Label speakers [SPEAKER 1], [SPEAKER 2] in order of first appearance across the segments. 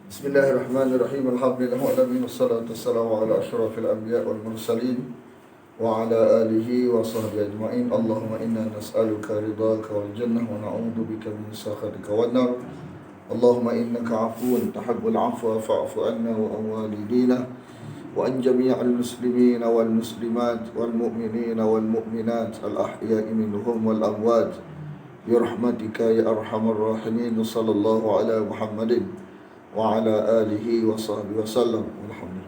[SPEAKER 1] Bismillahirrahmanirrahim. Alhamdulillahirabbil wassalatu wassalamu ala asyrafil anbiya wal mursalin wa ala alihi wa sahbihi ajma'in. Allahumma inna nas'aluka ridhaka wal jannah wa na'udzu bika min sakhatika wan nar. Allahumma innaka 'afuwun tuhibbul 'afwa fa'fu 'anna wa an walidina wa an jami'al muslimina wal muslimat wal mu'minina wal mu'minat al ahya'i minhum wal amwat bi rahmatika ya arhamar rahimin. Sallallahu ala Muhammadin wa ala alihi wa sahbihi wa sallam. Alhamdulillah.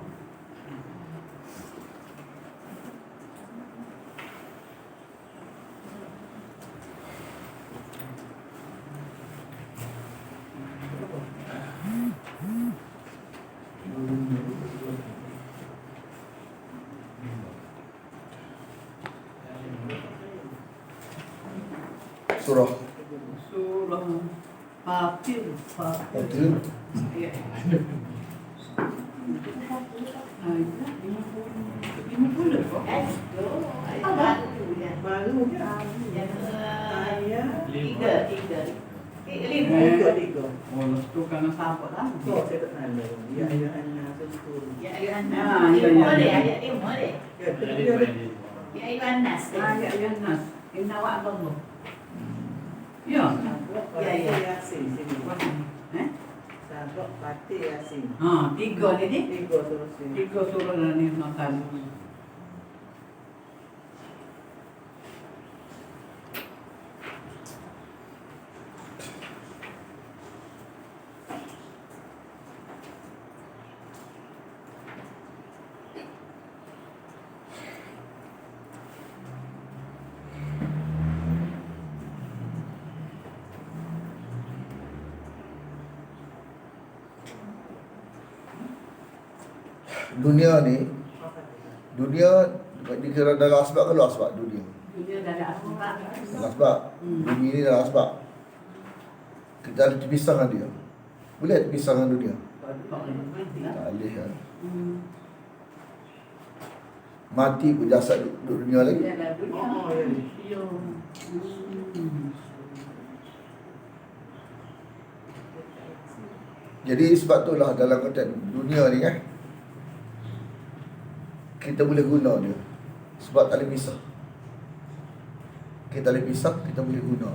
[SPEAKER 1] Surah
[SPEAKER 2] Fatir.
[SPEAKER 1] Fatir.
[SPEAKER 2] Ya. 50 kok. Baru kan. Saya tiga. Oh, itu karena sahabat lah. Oh, saya tak tahu. Ya ayuhan rasul.
[SPEAKER 3] Ya ayuhan
[SPEAKER 2] Ah,
[SPEAKER 3] nas.
[SPEAKER 2] ya, ya.
[SPEAKER 3] Boleh ayat ini boleh.
[SPEAKER 2] Ya,
[SPEAKER 3] Ya ayuhan nas.
[SPEAKER 2] ya nas. Inna wa'dallah. Ya.
[SPEAKER 4] Yasin sini.
[SPEAKER 2] Eh?
[SPEAKER 4] Sabak Fatih Yasin.
[SPEAKER 2] Ha, tiga ni.
[SPEAKER 4] Tiga terus sini.
[SPEAKER 2] Tiga surah ni makan.
[SPEAKER 1] Dunia ni, dunia dikira dalam asbab ke luar asbab dunia?
[SPEAKER 2] Dia dah ada asbab.
[SPEAKER 1] Dalam asbab. Dunia ni dalam asbab. Kita ada terpisah dengan dia. Boleh terpisah dengan dunia? Tak boleh kan? Mati pun jasad duduk dunia lagi.
[SPEAKER 2] Dia dah dunia.
[SPEAKER 4] Oh, ya.
[SPEAKER 2] Yo.
[SPEAKER 1] Jadi sebab itulah dalam konteks dunia ni kan, kita boleh guna dia. Sebab tak boleh pisah. Kita boleh pisah, kita boleh guna.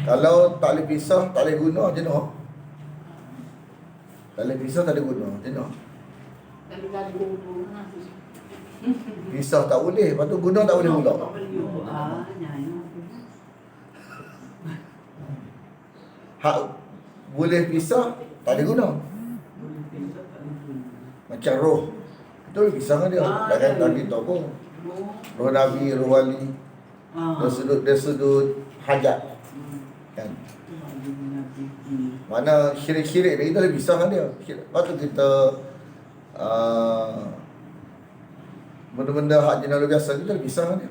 [SPEAKER 1] Kalau tak boleh pisah, tak boleh guna, jenuh. Tak boleh pisah, tak boleh guna, jenuh. Pisah tak boleh, lepas tu guna tak boleh pula.
[SPEAKER 2] Ah, nyanyi.
[SPEAKER 1] Hak boleh pisah, tak boleh guna. Macam roh, kita boleh pisah dengan dia. Tak kata kita pun. Roh Nabi, roh wali, dia sudut hajat. Kan? Mana syirik-syirik ni kita boleh pisah dengan dia. Lepas tu kita benda-benda hak jenis luar biasa kita boleh pisah dengan dia.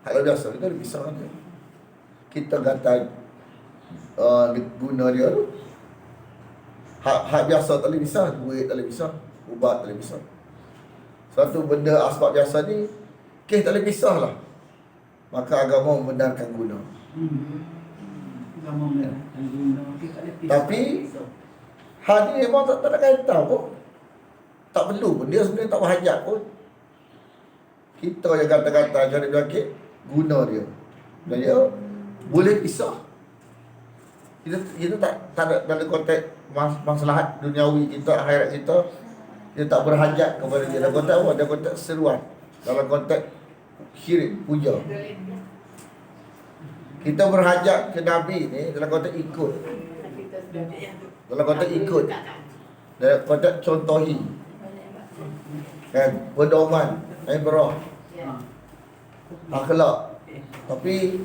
[SPEAKER 1] Hak luar biasa kita boleh pisah dengan dia. Kita kata guna dia tu. Hak biasa tak boleh pisah, duit tak boleh pisah, ubat tak boleh pisah. Satu benda asbab biasa ni kes tak boleh pisah lah. Maka agama membenarkan guna. Tapi hal ni memang tak ada kaitan pun. Tak perlu pun, dia sebenarnya tak berhajat pun. Kita yang kata-kata cari penyakit, guna dia. Dan dia boleh pisah. Kita tak ada dalam konteks maslahat duniawi kita, akhirat kita. Dia tak berhajat kepada dia. Dalam konteks apa? Dalam konteks seruan. Dalam konteks syirik, puja. Kita berhajat ke Nabi ni dalam konteks ikut. Dalam konteks ikut. Dalam konteks contohi. Kan? Pedoman, ibrah, akhlak. Tapi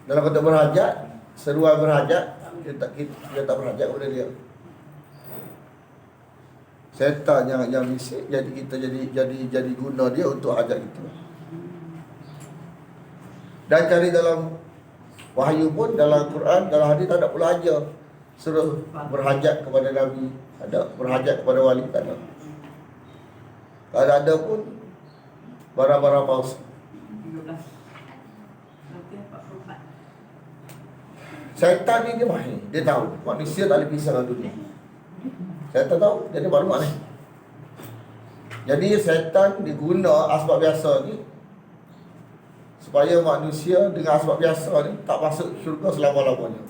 [SPEAKER 1] dalam konteks berhajat, seruan berhajat, kita tak berhajat kepada dia. Syaitan yang bisik, jadi kita jadi guna dia untuk hajat kita. Dan cari dalam wahyu pun, dalam Quran, dalam hadis tak ada pula ajar suruh berhajat kepada Nabi, ada berhajat kepada wali, tak ada. Kalau ada pun barang-barang palsu.
[SPEAKER 2] 13.
[SPEAKER 1] Syaitan ni dia mahir. Dia tahu manusia tak boleh pisah dengan dunia. Saya tak tahu, dia ada maklumat ni. Jadi syaitan diguna asbab biasa ni supaya manusia dengan asbab biasa ni tak masuk syurga selama-lamanya.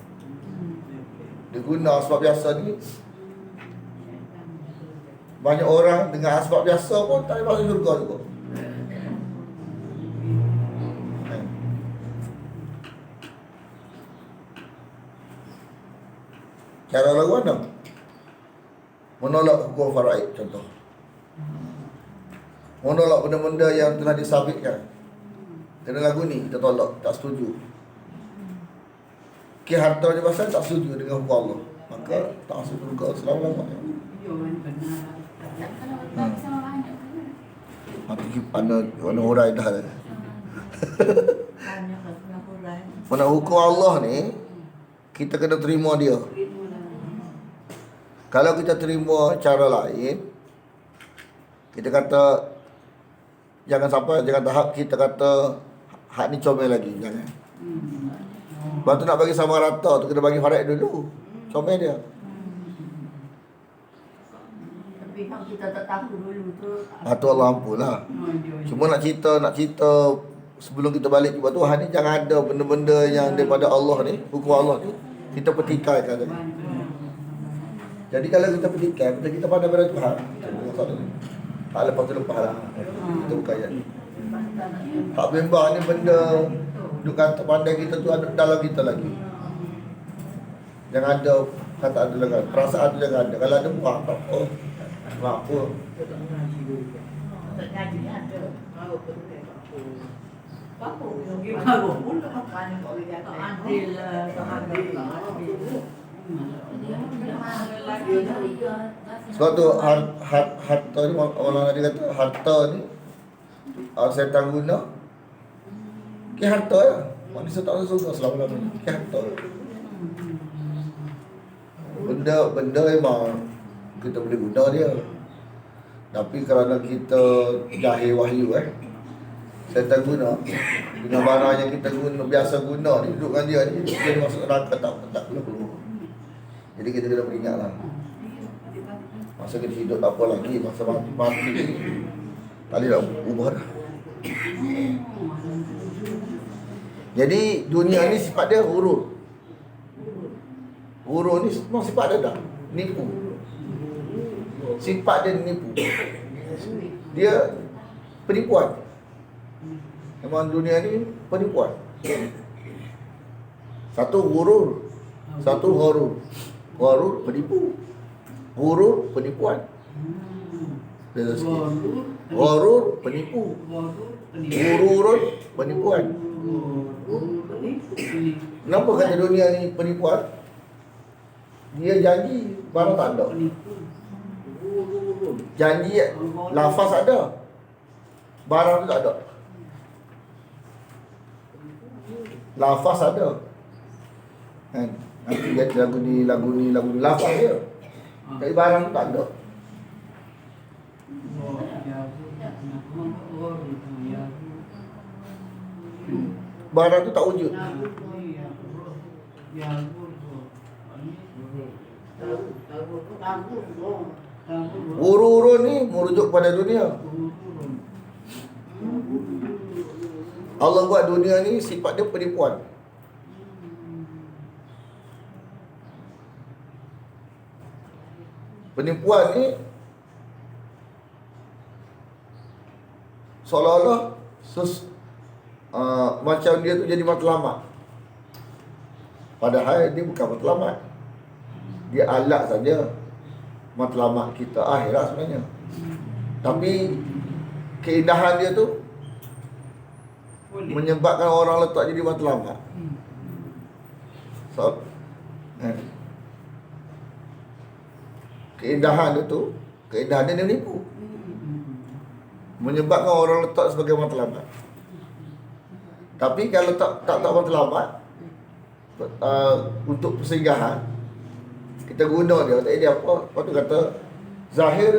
[SPEAKER 1] Dia guna asbab biasa ni. Banyak orang dengan asbab biasa pun tak masuk syurga juga. Cara lagu mana? Menolak hukum faraid contoh. Menolak benda-benda yang telah disabitkan. Kena lagu ni kita tolak, tak setuju. Harta dia pasal tak setuju dengan hukum Allah, maka tak masuk syurga selama-lamanya. Mati mana hurai dah. Mana hukum Allah ni kita kena terima dia. Kalau kita terima cara lain, kita kata jangan sampai jangan tahap kita kata hak ni comel lagi, jangan. Lepas tu nak bagi sama rata tu kena bagi faraid dulu. Comel dia.
[SPEAKER 3] Tapi kalau kita tak tahu dulu tu.
[SPEAKER 1] Tu Allah ampunlah. Cuma nak cerita sebelum kita balik kepada Tuhan ni, jangan ada benda-benda yang daripada Allah ni, hukum Allah ni kita petikaikan tadi. Jadi kalau kita petikai, betul kita pandai pada Tuhan. Tak lepas tu lepas lah. Kita bukan ayat ni. Tak bimbang ni benda duk kata pandai kita tu ada dalam kita lagi. Jangan ada kata ada lagi. Perasaan tu jangan ada. Kalau ada buah apa? Oh, apa?
[SPEAKER 3] Tak jadi ada. Apa?
[SPEAKER 2] Baru pun tak
[SPEAKER 3] Kan kau lihat
[SPEAKER 2] adil, tak adil.
[SPEAKER 1] Sebab tu harta ni orang ada kata harta ni syaitan guna harta ya. Manusia tak masuk surga selama-lamanya. Harta. Benda memang kita boleh guna dia. Tapi kerana kita jahil wahyu syaitan guna dengan barang yang kita guna biasa guna ni, duduk dengan dia ni, dia masuk neraka tak keluar. Jadi kita kena peringatlah. Masa kita hidup apa lagi, masa mati ni tak boleh nak ubah dah. Jadi dunia ni sifat dia hurur. Hurur ni memang sifat dia dah nipu. Sifat dia nipu. Dia penipuan. Memang dunia ni penipuan. Satu hurur, satu horor. Horor penipu. Hurur penipuan. Beza sikit. Horor penipu. Hururun penipuan. Kenapa kata dunia ni penipuan? Dia janji barang tak ada. Janji lafaz ada, barang tu tak ada. Lafaz ada kan? Nanti dia lagu ni lafaz dia, tapi barang tu tak ada. Barang tu tak wujud. Ururun ni merujuk pada dunia. Allah buat dunia ni sifat dia penipuan. Penipuan ni seolah-olah macam dia tu jadi matlamat. Padahal dia bukan matlamat. Dia alat saja matlamat kita akhirat sebenarnya. Tapi keindahan dia tu menyebabkan orang letak jadi matlamat. So, keindahan dia tu, keindahan dia menipu. Menyebabkan orang letak sebagai matlamat. Tapi kalau tak matlamat, untuk persinggahan, kita guna dia, tak ada apa. Lepas tu kata zahir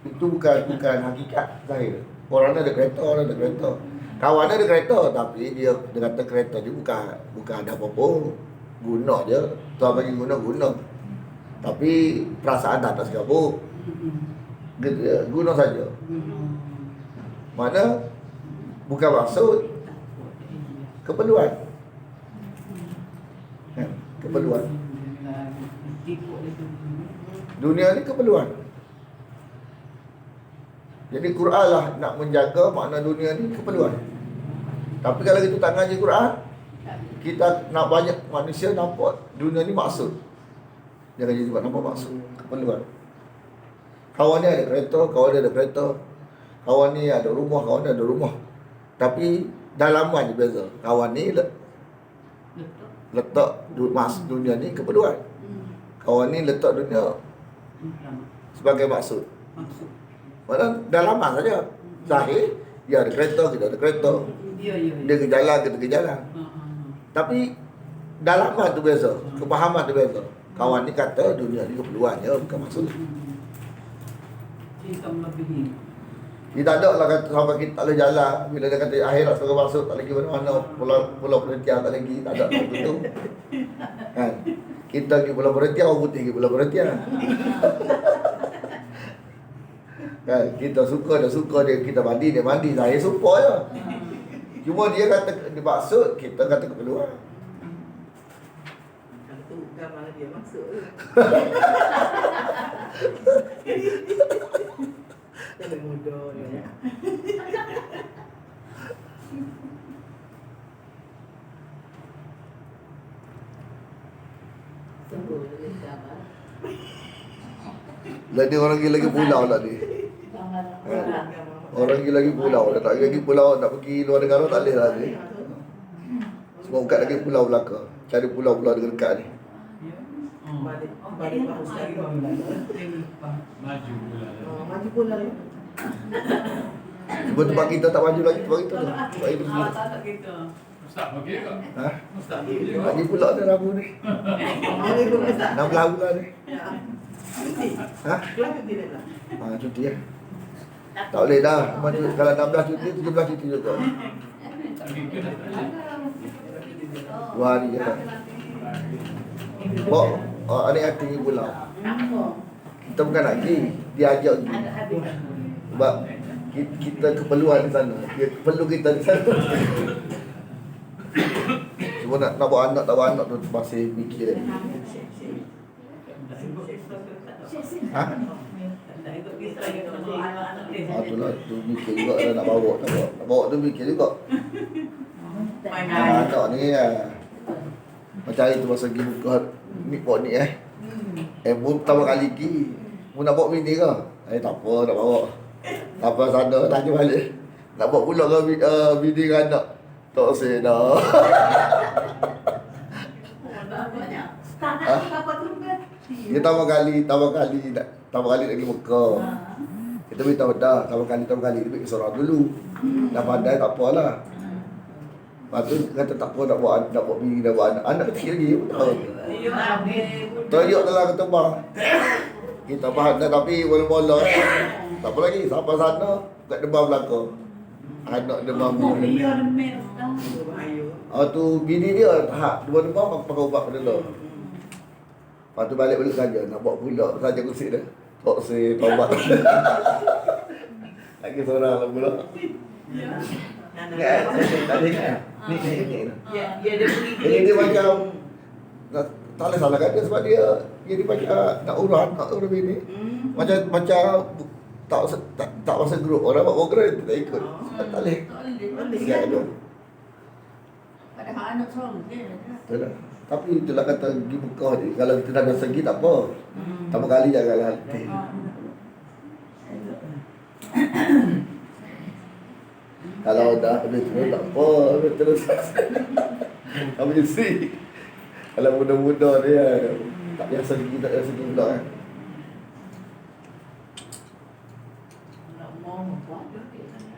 [SPEAKER 1] itu bukan hakikat zahir. Orang ada kereta, orang ada kereta. Kawan ada kereta, tapi dia kata kereta dia bukan ada apa-apa. Guna je. Tuan bagi guna. Tapi perasaan tak atas kabut. Gitu ya, guna saja. Mana bukan maksud keperluan. Kan? Keperluan. Dunia ni keperluan. Jadi Quran lah nak menjaga makna dunia ni keperluan. Tapi kalau kita tak ngaji Quran, kita nak banyak manusia nampak dunia ni maksud. Jangan jadi buat nampak maksud, keperluan. Kawan ni ada kereta, kawan ni ada kereta. Kawan ni ada rumah, kawan ni ada rumah. Tapi dalaman je beza. Kawan ni letak dunia ni keperluan. Kawan ni letak dunia sebagai maksud. Padahal dalaman saja. Zahir, dia ada kereta, kita ada kereta. Dia ke jalan, kita ke jalan. Tapi dalaman tu beza, kepahaman tu beza. Kawan ni kata dunia ni keperluan je, bukan maksud. Dia tak ada lah kata sampai kita tak boleh jalan. Bila dia kata akhirat sebagai maksud, tak lagi mana-mana, pulau perhentian tak lagi, tak ada begitu. Kan? Kita pergi pulau perhentian, orang putih pergi pulau perhentian. Kan? Kita suka, dia suka, kita mandi, dia mandi. Saya suka je. Cuma dia kata, dia maksud, kita kata keperluan.
[SPEAKER 4] Kalau tu bukan malah dia masuk je. Lebih mudah dia.
[SPEAKER 1] Lah dia orang lagi pulau lah ni. Orang lagi pulau, dah tak lagi pulau, nak pergi luar negara tak boleh lah ni. Semua buka lagi pulau belakang. Cari pulau-pulau dekat ni.
[SPEAKER 4] Balik bagus lagi
[SPEAKER 2] Maju pula.
[SPEAKER 4] maju pula ya.
[SPEAKER 1] Cuba tempat kita tak maju lagi, tempat kita tu. Tempat itu sendiri.
[SPEAKER 3] Tak ada kita.
[SPEAKER 2] Ustaz bagi ke?
[SPEAKER 1] Ha?
[SPEAKER 2] Ustaz bagi ke?
[SPEAKER 1] Lagi pula ada Rabu ni.
[SPEAKER 4] Mari pun Ustaz.
[SPEAKER 1] 16 bulan ni.
[SPEAKER 4] Cuti.
[SPEAKER 1] Ha?
[SPEAKER 4] Kelas cuti dah lah.
[SPEAKER 1] Ha, cuti ya. Tak boleh dah. Maju, kalau 16 cuti, 17 cuti juga.
[SPEAKER 2] Bagi ke dah tak ada.
[SPEAKER 1] 2 hari je dah. Bawa adik hati pergi pulau. Kita bukan nak pergi, dia ajak pergi. Sebab kita keperluan di sana. Dia perlu kita di sana. Cuma nak bawa anak, tak bawa anak tu masih fikir lagi. Ha? Itulah tu fikir juga lah nak bawa, nak bawa tu fikir juga. Anak ni macam hari tu masa pergi buka ni pot ni pun pertama kali pergi. Mu nak bawa bini ke? Tak apa, nak bawa. Sampai sana tanya balik. Nak bawa pula ke bini ke anak? Tak usah dah. Dia pertama kali lagi Mekah. Kita beritahu dah, pertama kali dia pergi seorang dulu. Dah pandai tak apalah. Lepas tu kata tak apa nak bawa bini, nak bawa anak. Anak kecil lagi, betul. Terjuk telah ketembang. Kita faham dah tapi bola-bola. Tak apa lagi, sampai sana kat demam belakang. Anak demam ni. Tu bini dia tahap dua demam pakai ubat pada tu. Lepas tu balik saja nak bawa pula saja kursi dia. Tak usah taubat. Lagi seorang lah pula. Tak ada ingat. Ni.
[SPEAKER 3] Ya, dia pergi.
[SPEAKER 1] Jadi dia macam tak boleh salahkan dia sebab dia macam nak urus bini. Macam tak masa grup orang buat program dia tak ikut. Tak boleh. Siap tu.
[SPEAKER 3] Padahal anak seorang je.
[SPEAKER 1] Betul lah. Tapi itulah kata pergi Mekah ni. Kalau kita dah biasa pergi tak apa. Pertama kali janganlah hati. Kalau dah terus tak apa, terus. Kamu isi. Kalau muda-muda dia tak biasa pergi, tak biasa pergi pula kan.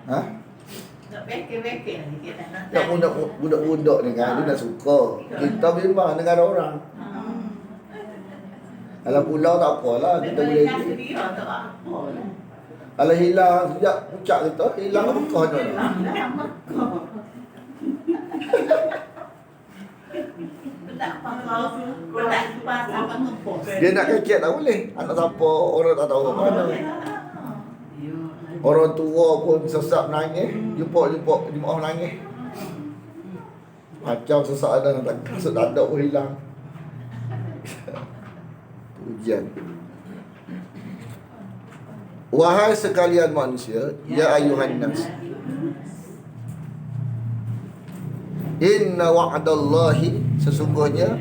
[SPEAKER 1] Ha?
[SPEAKER 3] Nak beken-beken lagi kita nak.
[SPEAKER 1] Yang budak-budak ni kan, dia nak suka. Kita memang dengan orang. Kalau pulau tak apalah, kita boleh pergi. Kalau hilang sejak puncak kita, hilang Mekah tu lah.
[SPEAKER 3] Tak apa. Kau tak lupa apa ngepos.
[SPEAKER 1] Dia nak kecek tak boleh. Anak siapa, orang tak tahu mana.
[SPEAKER 2] Yo.
[SPEAKER 1] Orang tua pun sesak nangis. Jumpa jemaah nangis. Macam sesak ada tak kasut tak ada pun hilang. Ujian. Wahai sekalian manusia, ya ayuhan nas. Inna wa'dallahi, sesungguhnya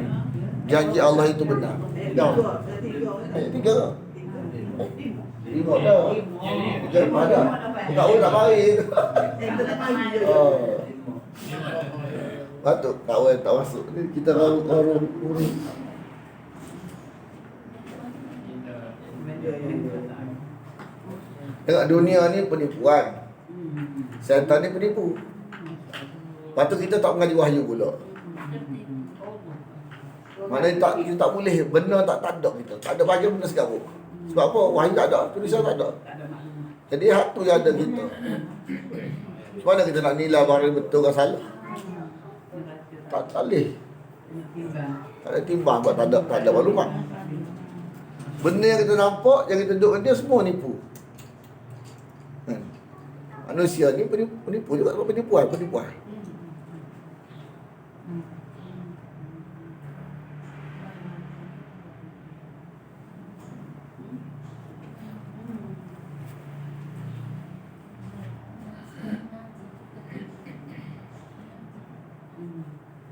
[SPEAKER 1] janji Allah itu benar. Dah. Ayat 3. 5 dah. Jangan pada. Tak boleh nak baik. Oh. Patut tak boleh tak masuk ni kita orang tengok dunia ni penipuan. Syaitan ni penipu. Lepas tu kita tak mengaji wahyu pula. Maknanya kita tak boleh, benda tak ada kita. Tak ada bahagian benda sekarang. Sebab apa? Wahyu tak ada, tulisan tak ada. Jadi hak tu yang ada kita. Macam mana kita nak nilai barang betul ke salah? Tak boleh. Tak ada timbang sebab tak ada maklumat. Benda yang kita nampak, yang kita duduk dengan dia semua nipu. Manusia ni penipu juga, penipuan.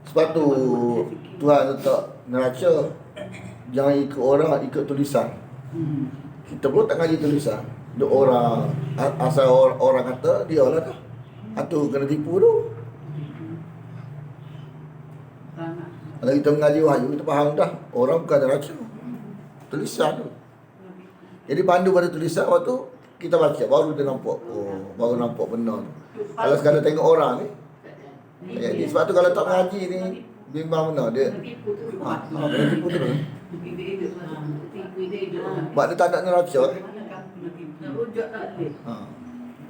[SPEAKER 1] Sebab tu Tuhan letak neraca, jangan ikut orang, ikut tulisan. Kita pun tak ngaji tulisan. Duk orang asal orang kata dia lah dah. Itu kena tipu tu. Kalau kita mengaji wahyu, kita faham dah orang bukan neraca, tulisan tu. Jadi pandu pada tulisan, waktu kita baca baru dia nampak. Oh, baru nampak benar tu. Kalau sekadar tengok orang ni, jadi sebab tu kalau tak mengaji ni bimbang benar dia. Kena tipu tu. Sebab dia tak ada neraca.
[SPEAKER 3] Rujuk tak boleh.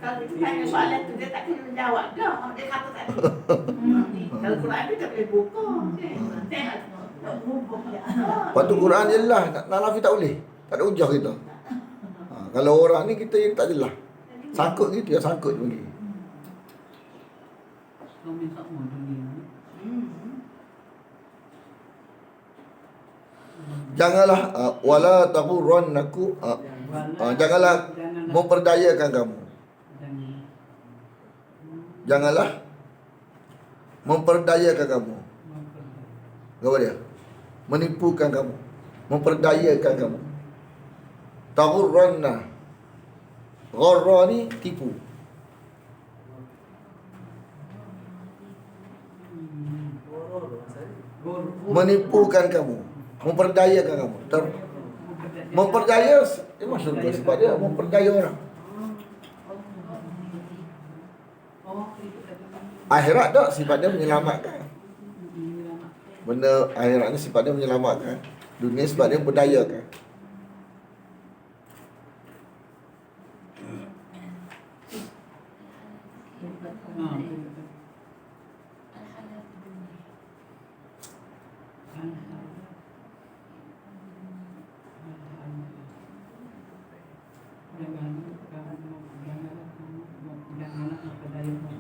[SPEAKER 3] Kalau kita tanya soalan tu, dia tak kena menjawab dah. Dia kata tak boleh. Kalau Quran tu tak boleh buka. Tengok. Tak berubah.
[SPEAKER 1] Lepas tu Quran jelas, nak nafi tak boleh. Tak ada hujah kita. Kalau orang ni kita yang tak jelas. Sangkut gitu ya, sangkut je pergi. Janganlah wala taghurrannaku janganlah memperdayakan kamu. Janganlah memperdayakan kamu. Apa dia? Menipukan kamu, memperdayakan kamu. Taghurranna. Gharra ni tipu. Menipukan kamu, memperdayakan kamu. Memperdaya maksud tu sebab dia memperdaya orang. Akhirat tak sifat dia menyelamatkan. Benda akhirat ni sifat dia menyelamatkan. Dunia sifat dia memperdayakan.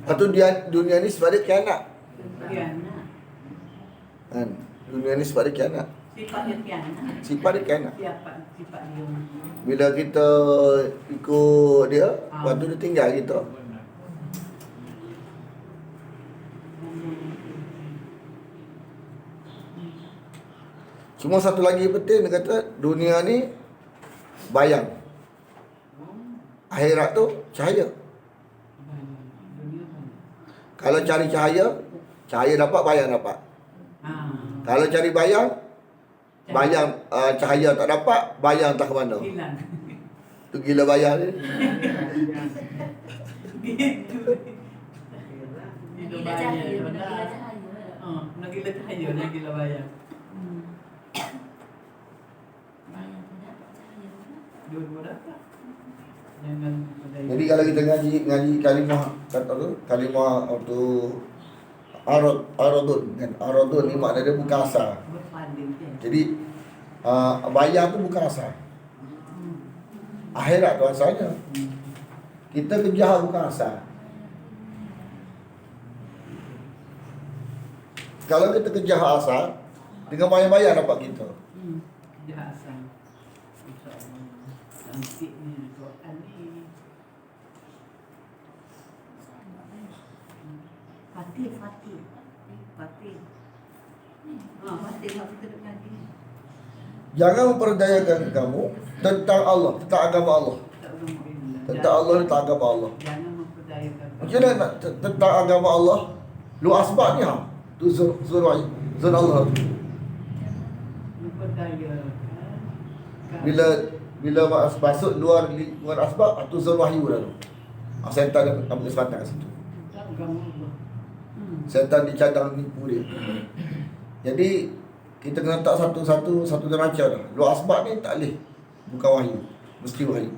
[SPEAKER 1] Lepas tu dunia ni sebab dia kianat. Kan? Dunia ni sebab dia kianat.
[SPEAKER 3] Sifat dia kianat.
[SPEAKER 1] Sifat dia kianat.
[SPEAKER 3] Sifat dia.
[SPEAKER 1] Bila kita ikut dia, lepas tu dia tinggal kita. Cuma satu lagi penting, dia kata dunia ni bayang. Akhirat tu cahaya. Kalau cari cahaya, cahaya dapat, bayang dapat. Kalau cari bayang, cahaya tak dapat, bayang tak ke mana. Tu gila bayang ni.
[SPEAKER 2] Gila cahaya. Nak gila cahaya, nak gila bayang. Dua-dua dapat.
[SPEAKER 1] Jadi kalau kita ngaji kalimah kata tu, kalimah waktu aradun kan. Aradun ni makna dia bukan asal.
[SPEAKER 2] Berpaling kan.
[SPEAKER 1] Jadi bayar tu bukan asal. Akhirat tu asalnya. Kita kejar bukan asal. Kalau kita kejar asal, dengan bayar-bayar dapat kita.
[SPEAKER 2] Kerja asal. InsyaAllah. Cantik ni soalan ni. Fatih. Fatih. Fatih nak kita dekat ni.
[SPEAKER 1] Jangan memperdayakan kamu tentang Allah, tentang agama Allah. Tentang Allah, tentang agama Allah.
[SPEAKER 2] Jangan memperdayakan.
[SPEAKER 1] Macam mana nak tentang agama Allah? Lu asbab ni ha. Tu zul Allah.
[SPEAKER 2] Memperdayakan.
[SPEAKER 1] Bila masuk luar asbab, tu zul wahyu dah tu. Setan dia ambil kesempatan kat situ.
[SPEAKER 2] Agama Allah.
[SPEAKER 1] Setan dicadang nipu dia. Jadi kita kena letak satu neraca dah. Luar asbab ni tak boleh. Bukan wahyu. Mesti wahyu.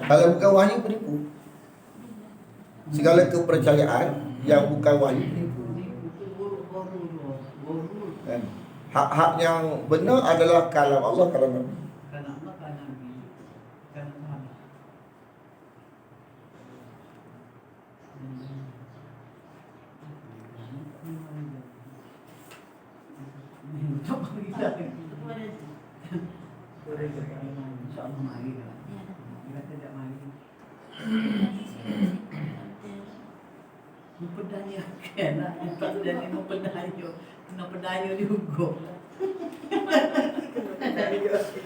[SPEAKER 1] Kalau bukan wahyu, penipu. Segala kepercayaan yang bukan wahyu, penipu. Kan? Hak-hak yang benar adalah kalam Allah, kalam Nabi.
[SPEAKER 2] InsyaAllah mari lah. Kita tidak mari. Memperdayakan lah. Tak jadi memperdaya. Kena perdaya juga.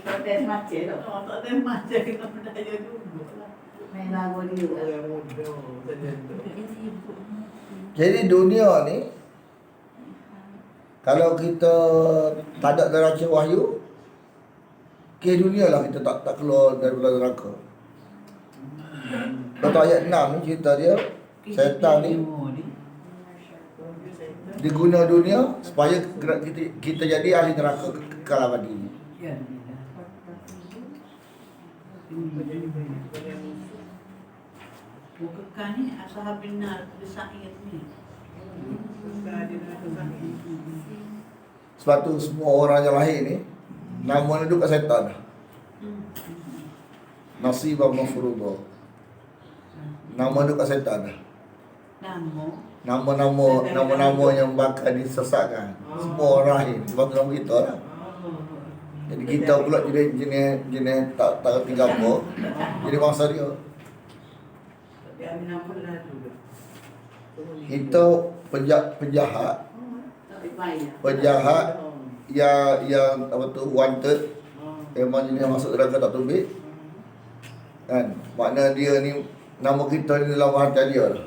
[SPEAKER 3] Tak ada macam tu.
[SPEAKER 2] Tak ada macam kena perdaya juga lah.
[SPEAKER 3] Main lagu dia.
[SPEAKER 2] Orang muda saja tu.
[SPEAKER 1] Jadi dunia ni, kalau kita tak ada neraca wahyu, ke dunia lah kita tak keluar daripada neraka. Contoh ayat 6 ni cerita dia, syaitan ni diguna dunia supaya kita jadi ahli neraka kekal abadi.
[SPEAKER 2] Ya. Bukan ni ashab benar Sa'id ni.
[SPEAKER 1] Sebab tu semua orang yang lahir ni nama duduk kat syaitan dah. Nasibah mafruḍah. Nama duduk kat syaitan dah. Nama-nama yang bakal disesatkan. Semua orang lahir. Sebab tu nama kita lah. Jadi kita pula jenis tak kerti apa. Jadi bangsa dia. Kita penjahat yang apa tu wanted, memang jenis masuk neraka tak tubik kan. Makna dia ni, nama kita ni dalam hati dia lah.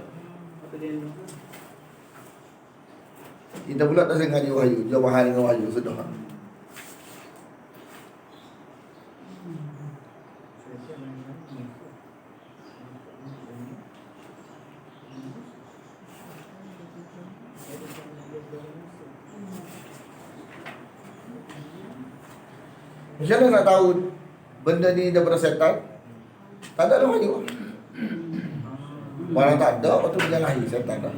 [SPEAKER 1] Kita pula tak sengaja ngaji wahyu, jawahan dengan wahyu sudah. Macam mana nak tahu benda ni daripada setan? Tak ada dalam wahyu. Mana tak ada, waktu dia lahir setan dah.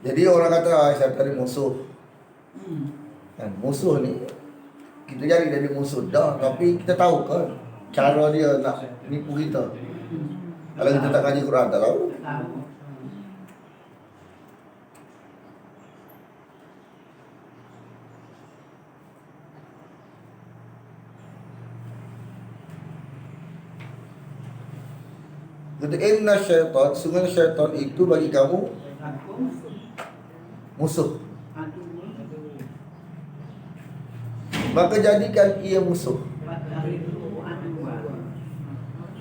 [SPEAKER 1] Jadi orang kata setan ni musuh. Kan, musuh ni kita jadi dari musuh dah, tapi kita tahu kan cara dia nak nipu kita. Kalau kita tak ngaji Quran tak tahu. Kata inna syaitan, sungguh syaitan itu bagi kamu musuh. Maka jadikan ia musuh.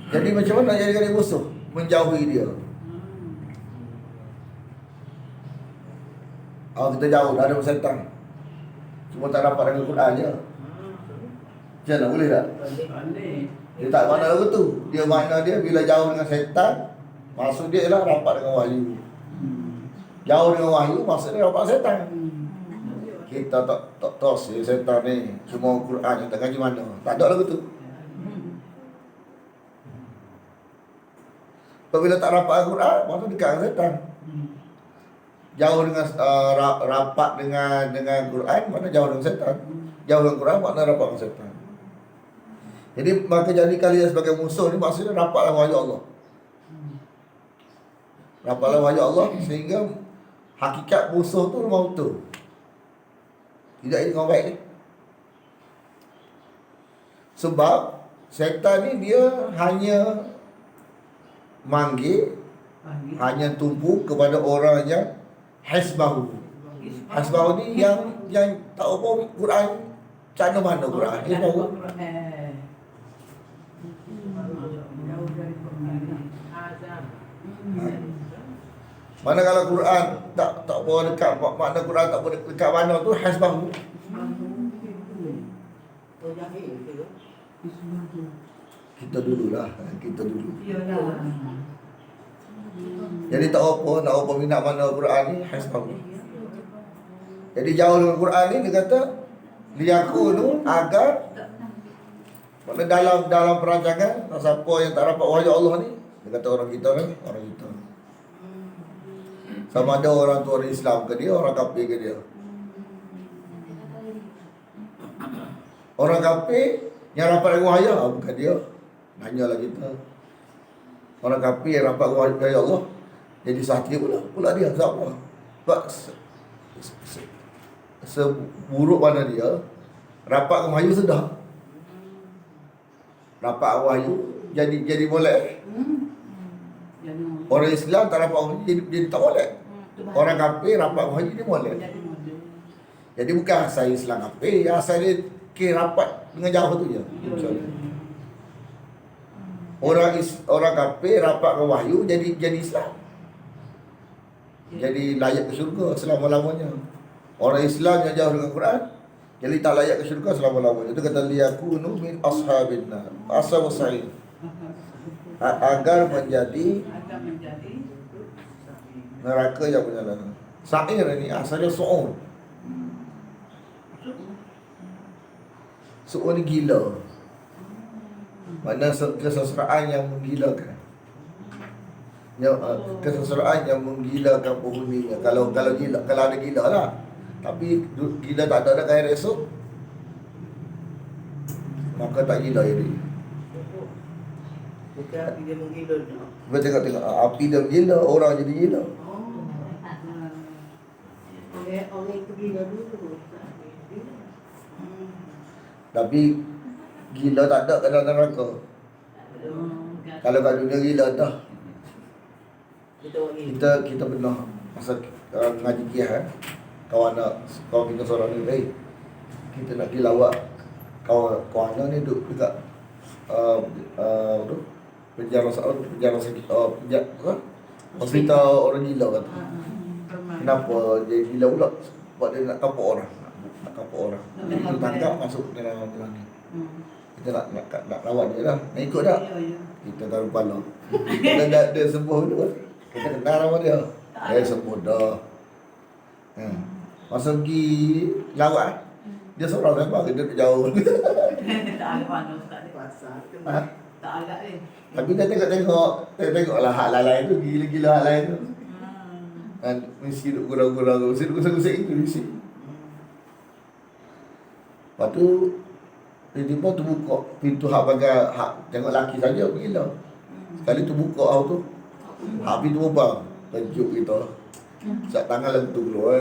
[SPEAKER 1] Jadi macam mana nak jadikan dia musuh? Menjauhi dia. Kita jauh dah ada syaitan. Cuma tak dapat dengan Quran je. Macam mana, boleh tak? Dia tak mana lagu tu. Dia makna dia bila jauh dengan syaitan, maksud dia ialah rapat dengan wahyu. Jauh dengan wahyu maksudnya rapat setan. Kita tak tahu si setan ni cuma Quran yang tak kaji mana. Tak ada lagu tu. Apabila tak rapat Al-Quran, maksudnya dekat dengan setan. Jauh dengan rapat dengan Quran, mana jauh dengan setan. Jauh dengan Quran, makna rapat dengan setan. Jadi maka jadi kalian sebagai musuh ni maksudnya rapatlah wahyu Allah. Rapatlah wahyu Allah sehingga hakikat musuh tu memang betul. Tidak ini kawan baik ni. Sebab setan ni dia hanya manggil, hanya tumpu kepada orang yang hasbahu. Hasbahu ni yang tak apa Quran, macam mana Quran? Hasbahu. Mana kalau Quran tak apa dekat makna Quran tak apa dekat mana tu hasbahu. Kita dululah, kita dulu. Jadi tak apa nak apa minat mana Quran ni hasbahu. Jadi jauh dengan Quran ni dia kata liyakunu agar mana dalam perancangan siapa yang tak dapat wahyu Allah ni dia kata orang kita. Sama ada orang tu orang Islam ke dia, orang kafir ke dia. Orang kafir yang rapat dengan wahyu bukan dia. Nanyalah kita. Orang kafir yang rapat dengan wahyu Allah jadi sakit pula dia. Siapa? Sebab seburuk mana dia, rapat dengan wahyu sudah. Rapat wahyu jadi boleh. Orang Islam tak rapat wahyu jadi tak boleh. Orang kafir rapat wahyu dia boleh. Jadi bukan asal Islam kafir, asal dia rapat dengan jauh tu je. Orang kafir rapat dengan wahyu jadi Islam. Jadi layak ke syurga selama-lamanya. Orang Islam yang jauh dengan Quran jadi tak layak ke syurga selama-lamanya. Itu kata liyakunu min ashabin nar. Ashabus sa'id. Agar menjadi neraka yang menyala. Sa'ir ni asalnya su'un. Su'un ni gila. Mana keseseraan yang menggilakan. Keseseraan yang menggilakan penghuninya. Kalau gila, kalau ada gila lah. Tapi gila tak ada air esok, maka tak gila jadi.
[SPEAKER 4] Bukan api dia menggila.
[SPEAKER 1] Kita tengok api dia gila, orang jadi gila.
[SPEAKER 4] Orang itu gila dulu.
[SPEAKER 1] Tapi gila tak ada kat dalam neraka. Kalau kat dunia gila dah. Kita pernah masa ngaji Qiyah kawan kita seorang ni, kita nak pergi lawak kawan ni duduk dekat penjara hospital orang gila kata. Kenapa dia gila pula? Sebab dia nak kapok orang. Nak kapok orang. Dia tangkap masuk dalam ni. Kita nak lawak dia lah. Nak ikut tak? Kita taruh kepala. Dia sembuh dulu. Kita kenal nama dia. Sembuh dah. Masa pergi lawak, dia seorang sembang, dia jauh.
[SPEAKER 3] Tak agak mana Ustaz ni. Tak agak ni.
[SPEAKER 1] Tapi dia tengoklah hak lain tu, gila-gila hak lain tu. Dan mesti duk gurau-gurau, mesti duk gusik-gusik itu mesti. Lepas tu tiba-tiba tu buka pintu hak bagai hak tengok laki saja gila. Sekali tu buka hak tu. Hak pintu lubang, kejut kita. Sat tangan lentung dulu.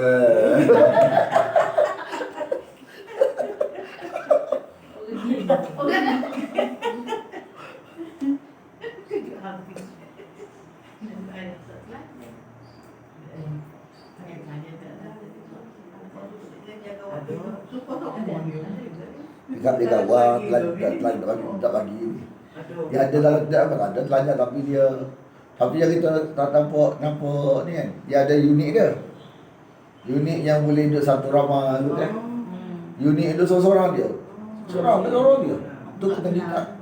[SPEAKER 1] Dekat dia kawan, tak lagi. Dia ada dalam ada telanjang tapi yang kita tak nampak ni kan, dia ada unit dia. Unit yang boleh duduk satu ramah tu kan. Unit itu seorang dia. Seorang dia. Tu kita lihat.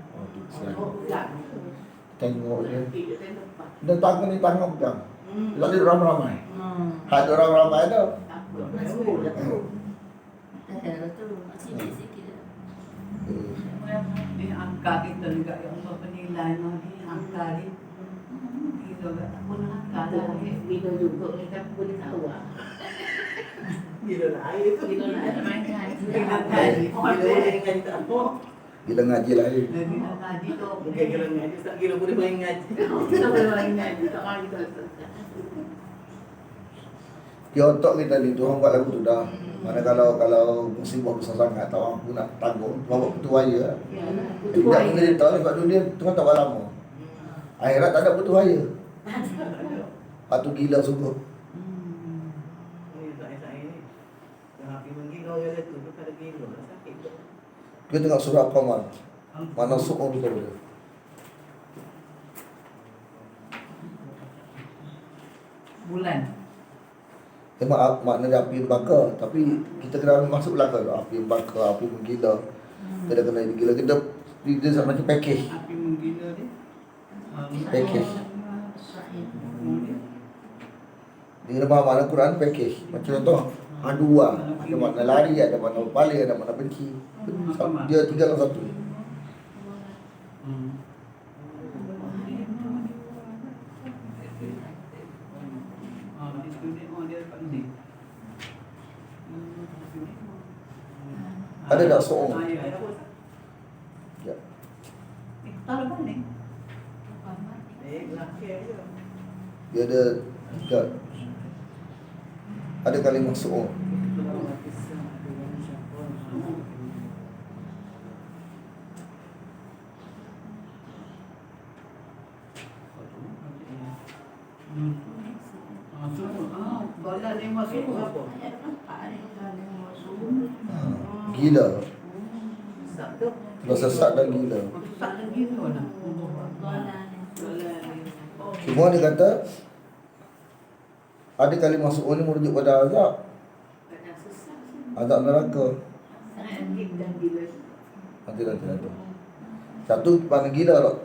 [SPEAKER 1] Tengok dia. Dan tangan ni tangan pegang. Tak ada ramai-ramai. Ada orang ramai dah.
[SPEAKER 3] Takut
[SPEAKER 4] Baru
[SPEAKER 3] masuk.
[SPEAKER 4] dah tahu.
[SPEAKER 2] Ni angka kita juga yang Allah penilai ni angka ni. Kita tak pun angka dah.
[SPEAKER 3] Bila juga kita boleh tahu ah.
[SPEAKER 4] Gila lah air tu.
[SPEAKER 3] Bila nak main haji.
[SPEAKER 2] Bila
[SPEAKER 3] Haji.
[SPEAKER 4] Gila boleh ngaji tak mau.
[SPEAKER 1] Gila ngaji lah ni.
[SPEAKER 2] Jadi nak ngaji tu.
[SPEAKER 4] Bukan gila ngaji, tak gila boleh main ngaji.
[SPEAKER 3] Kita boleh main haji. Tak mahu kita.
[SPEAKER 1] Dia otak kita ni, Tuhan buat lagu tu dah. Mana kalau musibah besar sangat, tak mampu nak tanggung, Tuhan buat putu raya.
[SPEAKER 3] Ya,
[SPEAKER 1] Tidak menderita ni sebab dunia Tuhan tak buat lama. Akhirat tak ada putu raya. Lepas tu gila sungguh.
[SPEAKER 4] Ni tak ni. Yang api menggila dia tu, tu kada gila lah sakit tu.
[SPEAKER 1] Dia tengok surah Qamar. Mana su'ur betul dia.
[SPEAKER 2] Bulan.
[SPEAKER 1] Makna dia api yang bakar. Tapi kita kena masuk belakang tu. Api yang bakar, api menggila. Kena digila. Dia sama macam package.
[SPEAKER 2] Api menggila ni.
[SPEAKER 1] Package. Dia kena faham makna Quran package. Macam contoh, ada dua. Ada makna lari, ada makna paling, ada makna benci. Dia 3 dalam 1. Ada tak so'ur? Ya.
[SPEAKER 2] Taruh balik.
[SPEAKER 4] Laki je.
[SPEAKER 1] Dia ada 3. Ada kalimah so'ur.
[SPEAKER 2] Bola ni masuk apa?
[SPEAKER 1] Gila.
[SPEAKER 4] Sak tu.
[SPEAKER 1] Kalau sesat dan gila.
[SPEAKER 2] Tak lagi tu nak.
[SPEAKER 1] Cuma dia kata ada kalimah so'ur ni merujuk pada azab. Azab neraka. Nanti. Satu panggil gila tak?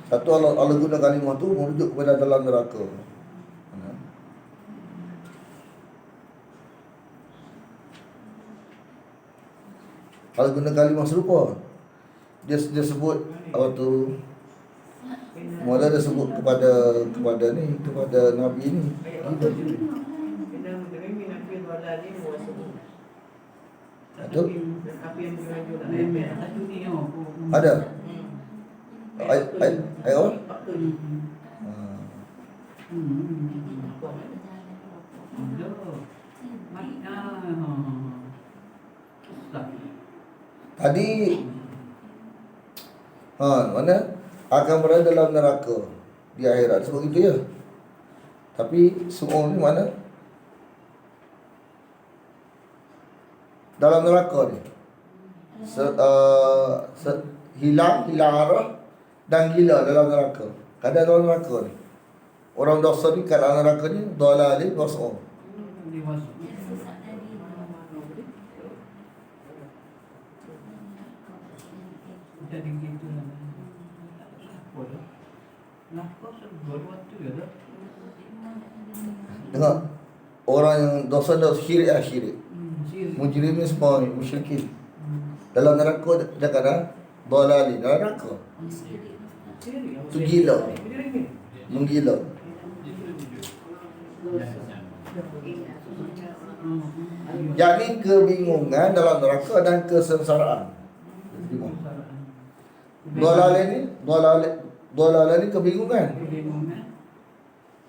[SPEAKER 1] Satu Allah guna kalimah tu merujuk kepada dalam neraka. Kalau guna kalimah serupa, dia sebut apa tu? Mula dia sebut kepada Nabi ni.
[SPEAKER 4] Ayat tu. Kena demi nak fil wala ni muasab.
[SPEAKER 1] Betul?
[SPEAKER 4] Api yang beraju dah.
[SPEAKER 2] Satu ni aku.
[SPEAKER 1] Ada. Ayat apa? Tadi mana akan berada dalam neraka di akhirat sebab gitu ya. Tapi so'ur ni mana? Dalam neraka ni. Hilang arah dan gila dalam neraka. Kadang dalam neraka ni. Orang dosa ni kat dalam neraka ni dalalin was'ur.
[SPEAKER 2] Dia masuk. Jadi gitu lah. Apa dah? Nak kau sebut waktu ya dah.
[SPEAKER 1] Tengok orang yang dosa syirik.
[SPEAKER 2] Siri.
[SPEAKER 1] Mujrim ni semua ni musyrikin. Dalam neraka dia kata dalalin dalam neraka. Tu gila. Menggila. Yakni kebingungan dalam neraka dan kesengsaraan. Dolalah ni kebingungan.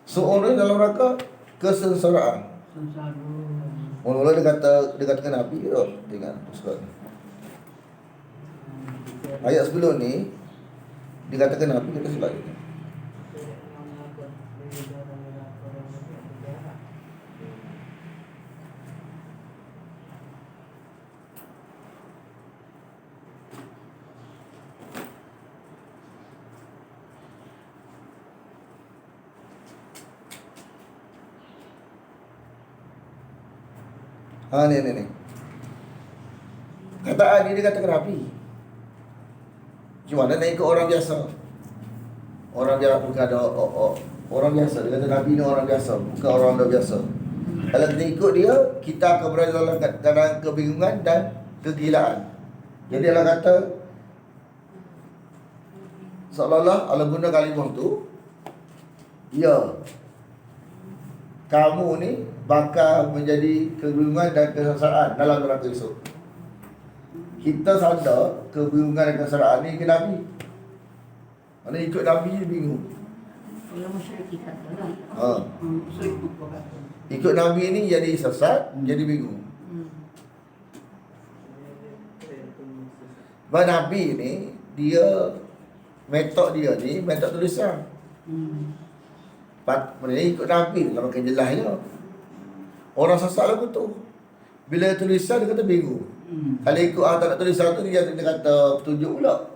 [SPEAKER 1] Seorang dalam neraka kesengsaraan. Mula-mula dia katakan Nabi tu. Tengok surat ni. Ayat sebelum ni dikatakan Nabi kita surat ni. Ni. Kataan ni dia katakan api. Cuma mana nak ikut orang biasa. Orang biasa bukan ada Orang biasa. Dia kata Nabi ni orang biasa, bukan orang luar biasa. Kalau kita ikut dia, kita akan berada dalam keadaan kebingungan dan kegilaan. Jadi Allah kata, seolah-olah Allah guna kalimah tu, ya, kamu ni bakal menjadi kebingungan dan kesengsaraan dalam neraka esok. Kita sadar kebingungan dan kesengsaraan ni ke Nabi. Mana ikut Nabi je bingung.
[SPEAKER 2] Kalau masyarakat kata lah.
[SPEAKER 1] Ha.
[SPEAKER 2] Musyrik buku kata.
[SPEAKER 1] Ikut Nabi ni jadi sesat, jadi bingung. Sebab Nabi ni, dia metod dia ni metod tulisan. Mereka ikut Nabi lah, makin jelas je. Orang sesat lagu tu, bila tulisan dia kata bingung. Kalau ikut tak nak tulisan tu, dia kata petunjuk pula.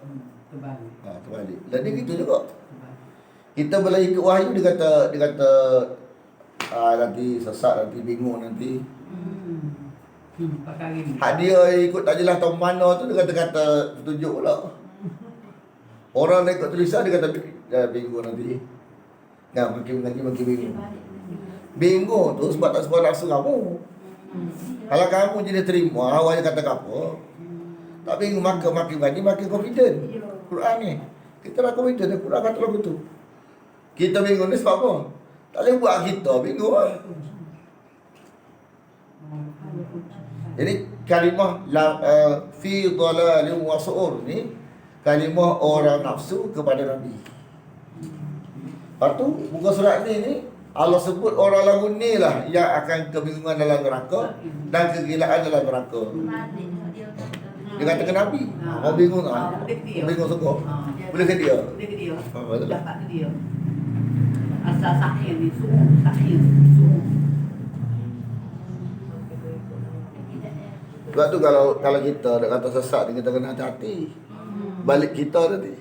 [SPEAKER 2] Terbalik.
[SPEAKER 1] Terbalik. Dan dia gitu juga. Kita bila ikut wahyu, dia kata nanti sesat, nanti bingung, nanti.
[SPEAKER 2] Pakai ini.
[SPEAKER 1] Hak dia ikut tak jelas tahu mana tu, dia kata petunjuk pula. Orang yang ikut tulisan, dia kata bingung nanti. Makin bingung. Bingung tu sebab tak sebab nafsu kamu. Kalau kamu jadi terima, awalnya kata apa, tak bingung, maka makin banyak, makin confident. Quran ni, kita lah confident, Quran kata lagu tu. Kita bingung ni sebab apa? Tak boleh buat kita bingung lah. Jadi kalimah fi dhalalin wa su'ur ni kalimah orang nafsu kepada Nabi. Lepas tu muka surat ni Allah sebut orang lagu ni lah yang akan kebingungan dalam neraka dan kegilaan dalam neraka. Dia kata ke Nabi, mau bingung tak? Bingung sungguh. Boleh ke dia?
[SPEAKER 2] Boleh ke dia.
[SPEAKER 1] Betul.
[SPEAKER 2] Dapat ke dia. Asal sahih ni, sahih.
[SPEAKER 1] Sebab tu kalau kita nak kata sesat ni, kita kena hati-hati. Balik kita tadi.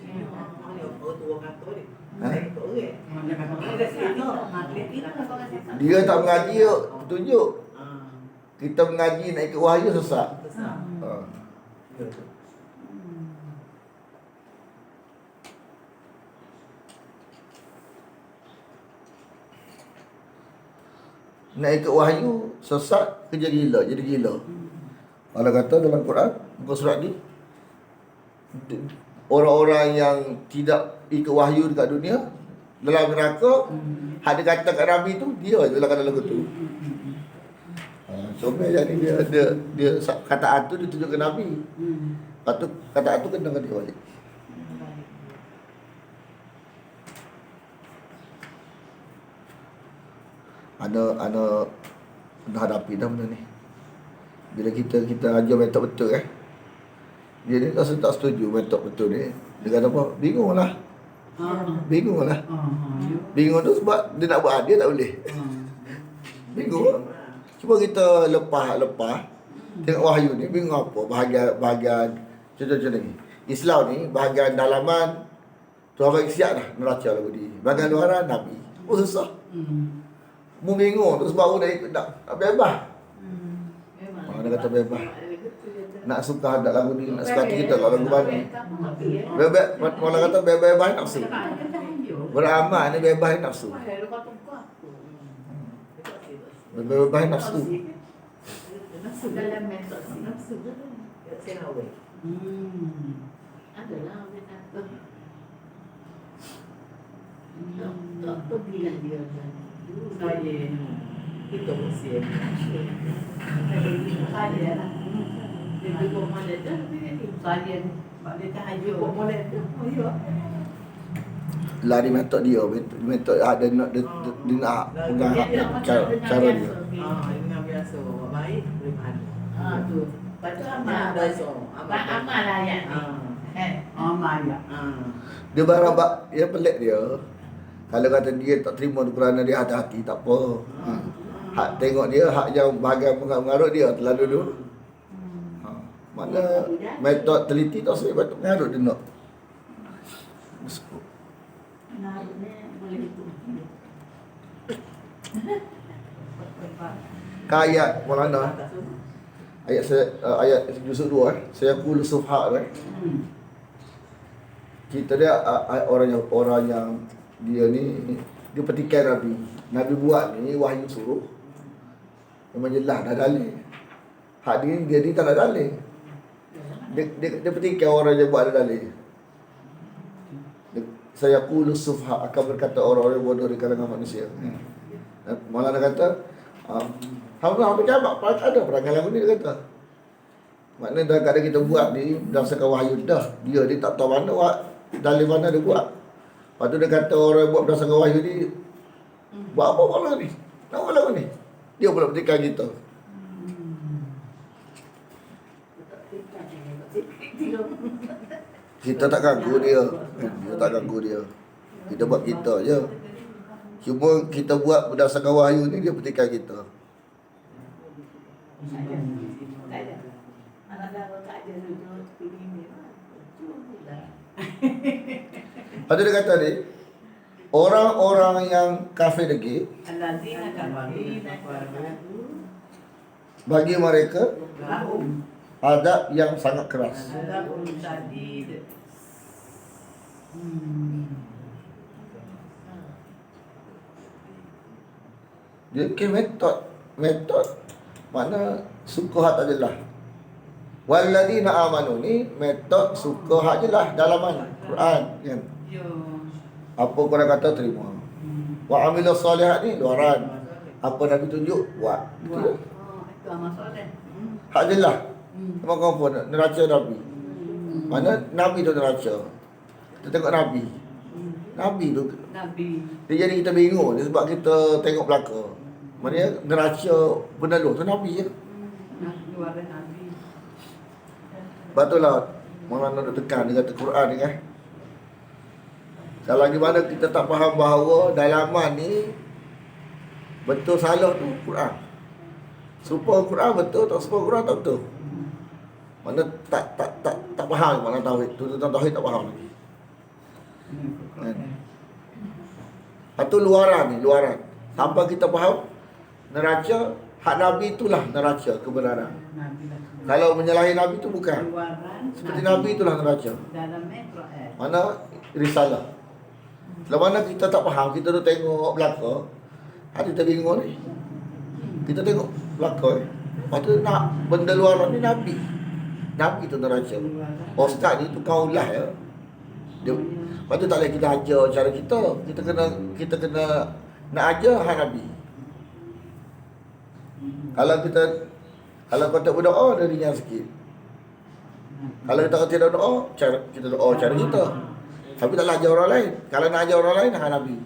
[SPEAKER 1] Dia tak mengaji petunjuk. Kita mengaji nak ikut wahyu sesat. Nak ikut wahyu sesat, kerja gila, jadi gila. Allah kata dalam Quran, muka surat ni, orang-orang yang tidak ikut wahyu dekat dunia, dalam neraka, hak dia kata kat Nabi tu, dia je dalam kata lagu tu. Comel jadi dia kataan tu dia tunjuk ke Nabi. Lepas tu kataan tu kena dia balik. Ana hadapi dah benda ni. Bila kita ajar metod betul dia ni rasa tak setuju metod betul ni. Dia kata apa? Bingung lah. Bingung tu sebab dia nak buat dia tak boleh. Bingung. Cuba kita lepas tengok wahyu ni, bingung apa? Bahagian contoh ni. Islam ni bahagian dalaman Tuhan bagi siap dah neraca lagu ni. Bahagian luaran Nabi. Oh susah. Mu bingung tu sebab nak ikut nak bebas. Dia kata bebas. Nak suka hadap lagu ni, nak suka hati kita lagu mana. Bebas, orang kata bebas nafsu. Beramal ni bebas nafsu. Bebas nafsu.
[SPEAKER 3] Nafsu dalam metod nafsu tu. Senawi. Adalah orang kata. Tak pergilah dia. Saya kita mesti saya lah. Dia buat mana dah? Saya dia tahajud. Buat mana dah?
[SPEAKER 1] Lari metod dia, metod ada nak dia nak pegang cara dia.
[SPEAKER 4] Ini biasa buat baik boleh pahala.
[SPEAKER 3] Tu. Lepas tu amal lah ayat ni.
[SPEAKER 2] Amal ya.
[SPEAKER 1] Dia barang yang pelik dia. Kalau kata dia tak terima kerana dia hati-hati, tak apa. Hak tengok dia, hak yang bahagian mengarut dia terlalu dulu. Mana metod teliti tak sebab betul mengarut dia nak.
[SPEAKER 3] Menarutnya boleh itu.
[SPEAKER 1] Ayat Maulana. Ayat juzuk 2 saya qul subha kita dia orang yang dia ni Dia petikai Nabi. Nabi buat ni wahyu suruh. Memang jelas dah dalil. Hak dia ni tak ada dalil. Dia petikai orang yang buat ada dalil. Saya qulu sufha, akan berkata orang-orang bodoh di kalangan manusia. Malah dia kata, hamba pejabat ada perangai lagu ni, dia kata. Maknanya dah kadang kita buat ni berdasarkan wahyu dah. Dia tak tahu mana dalil mana dia buat. Lepas tu dia kata orang buat berdasarkan wahyu ni, buat apa malah ni? Nak buat lagu ni? Dia pula petikai kita. Kita tak ganggu dia. Dia tak ganggu dia. Kita buat kita je. Cuma kita buat berdasarkan wahyu ni, dia petikai kita. Lepas tu dia kata ni, orang-orang yang kafir lagi,
[SPEAKER 2] Alladzina kafaru
[SPEAKER 1] bagi mereka
[SPEAKER 2] lahum
[SPEAKER 1] adab yang sangat keras.
[SPEAKER 2] azabun sadid.
[SPEAKER 1] Dia ke metod mana suka hak tak jelas. Walladzina amanu ni metod suka hak jelas dalaman Quran kan.
[SPEAKER 2] Yo.
[SPEAKER 1] Apa korang kata terima. Wa amilus solihat ni luaran. Apa Nabi tunjuk buat.
[SPEAKER 2] Buat. Itu amal soleh.
[SPEAKER 1] Hak jelas. Memang kau pun neraca Nabi. Mana Nabi tu neraca. Kita tengok Nabi. Nabi tu
[SPEAKER 2] Nabi.
[SPEAKER 1] dia jadi kita bingung dia sebab kita tengok belakang. Maknanya neraca peneluh tu Nabi je.
[SPEAKER 2] Luar Nabi.
[SPEAKER 1] Sebab tu lah Maulana nak tekan dia kata Quran ni kan. Kalau gimana kita tak faham bahawa dalaman ni betul salah tu Quran. Serupa Quran betul, tak serupa Quran tak betul. Mana tak faham mana tauhid. Tu tentang tauhid tak faham lagi. Kan? Atau luaran ni, luaran. Tanpa kita faham neraca hak Nabi itulah neraca kebenaran.
[SPEAKER 2] Nabi lah.
[SPEAKER 1] Kalau menyalahi Nabi tu bukan.
[SPEAKER 2] Luaran.
[SPEAKER 1] Seperti Nabi itulah neraca.
[SPEAKER 2] Dalamnya Quran.
[SPEAKER 1] Mana risalah. Kalau mana kita tak faham, kita tu tengok belakang, ada kita bingung ni. Kita tengok belakang, lepas tu nak benda luaran ni Nabi. Nabi tu neraca. Ustaz ni tukang ulah ya. Dia, lepas tu tak boleh kita ajar cara kita. Kita kena nak ajar hak Nabi. Kalau kau tak berdoa, dia ringan sikit. Kalau kita kata tidak doa, kita doa cara kita. Tapi tak nak ajar orang lain. Kalau nak ajar orang lain, hak Nabi.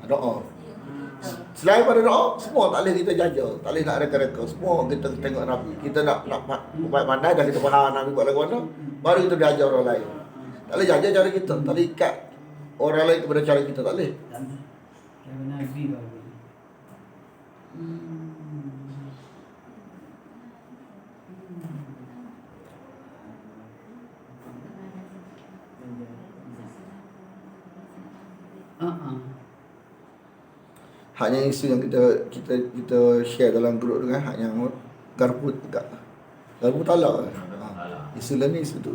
[SPEAKER 1] Doa. Selain pada doa, semua tak boleh kita jajah. Tak boleh nak reka-reka. Semua kita tengok Nabi. Kita nak pandai dah kita faham Nabi buat lagu mana, baru kita belajar orang lain. Tak boleh jajah cara kita. Tak boleh ikat orang lain kepada cara kita. Tak boleh.
[SPEAKER 2] Cara Nabi baru.
[SPEAKER 1] Haknya isu yang kita share dalam grup tu kan, hak yang garpu talak kan. Isu lain ni isu tu.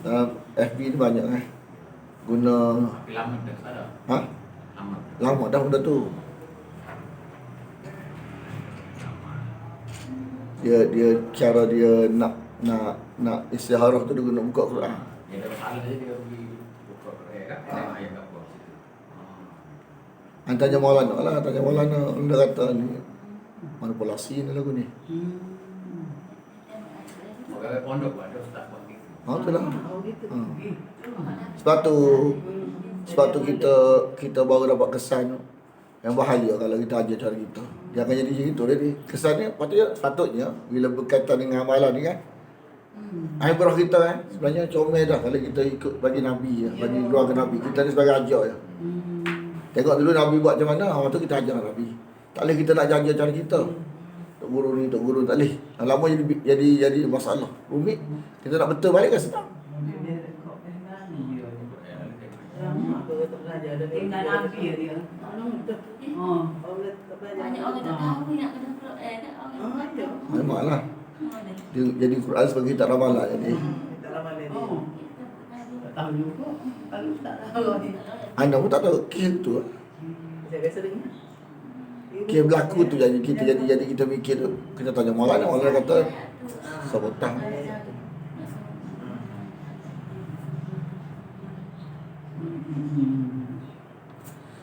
[SPEAKER 1] Dalam FB ni banyak kan. Guna
[SPEAKER 5] Lama dah ada.
[SPEAKER 1] ha? Lama dah benda tu. Dia cara dia nak istiharah tu dia guna buka Quran.
[SPEAKER 5] Dia ada masalah dia pergi buka Quran kan. Ayat apa situ.
[SPEAKER 1] Tanya Maulana lah, tanya Maulana. Dia kata ni manipulasi ni lagu ni.
[SPEAKER 5] Moga pondok ada ustaz buat gitu.
[SPEAKER 1] Tu lah.
[SPEAKER 4] Oh gitu.
[SPEAKER 1] Sebab tu kita baru dapat kesan yang bahaya kalau kita ajar cara kita. Dia akan jadi gitu dia. Kesannya patutnya bila berkaitan dengan amalan ni kan. Ibrah kita kan sebenarnya comel dah kalau kita ikut bagi Nabi ya, bagi keluarga Nabi. Kita ni sebagai ajar ya. Tengok dulu Nabi buat macam mana, waktu kita ajar Nabi. Tak boleh kita nak jaga cara kita. Tok guru tak boleh. Lama jadi masalah. Rumit. Kita nak betul balik kan senang.
[SPEAKER 4] Aku tak belajar dari
[SPEAKER 2] Tinggal Nabi dia. Oh.
[SPEAKER 4] Orang tak belajar.
[SPEAKER 6] Banyak orang tak tahu ni nak kena Quran kan. Orang tak tahu.
[SPEAKER 1] Memanglah. Dia jadi Quran sebagai kitab ramalan jadi.
[SPEAKER 4] Tak lama lagi.
[SPEAKER 2] Oh.
[SPEAKER 6] Kita pun ada.
[SPEAKER 2] tahu juga. Kalau tak tahu ni.
[SPEAKER 1] Ana pun tak tahu kes tu.
[SPEAKER 4] Saya biasa dengar.
[SPEAKER 1] Kes berlaku tu jadi kita mikir tu. Kita tanya Maulana kata sabotang.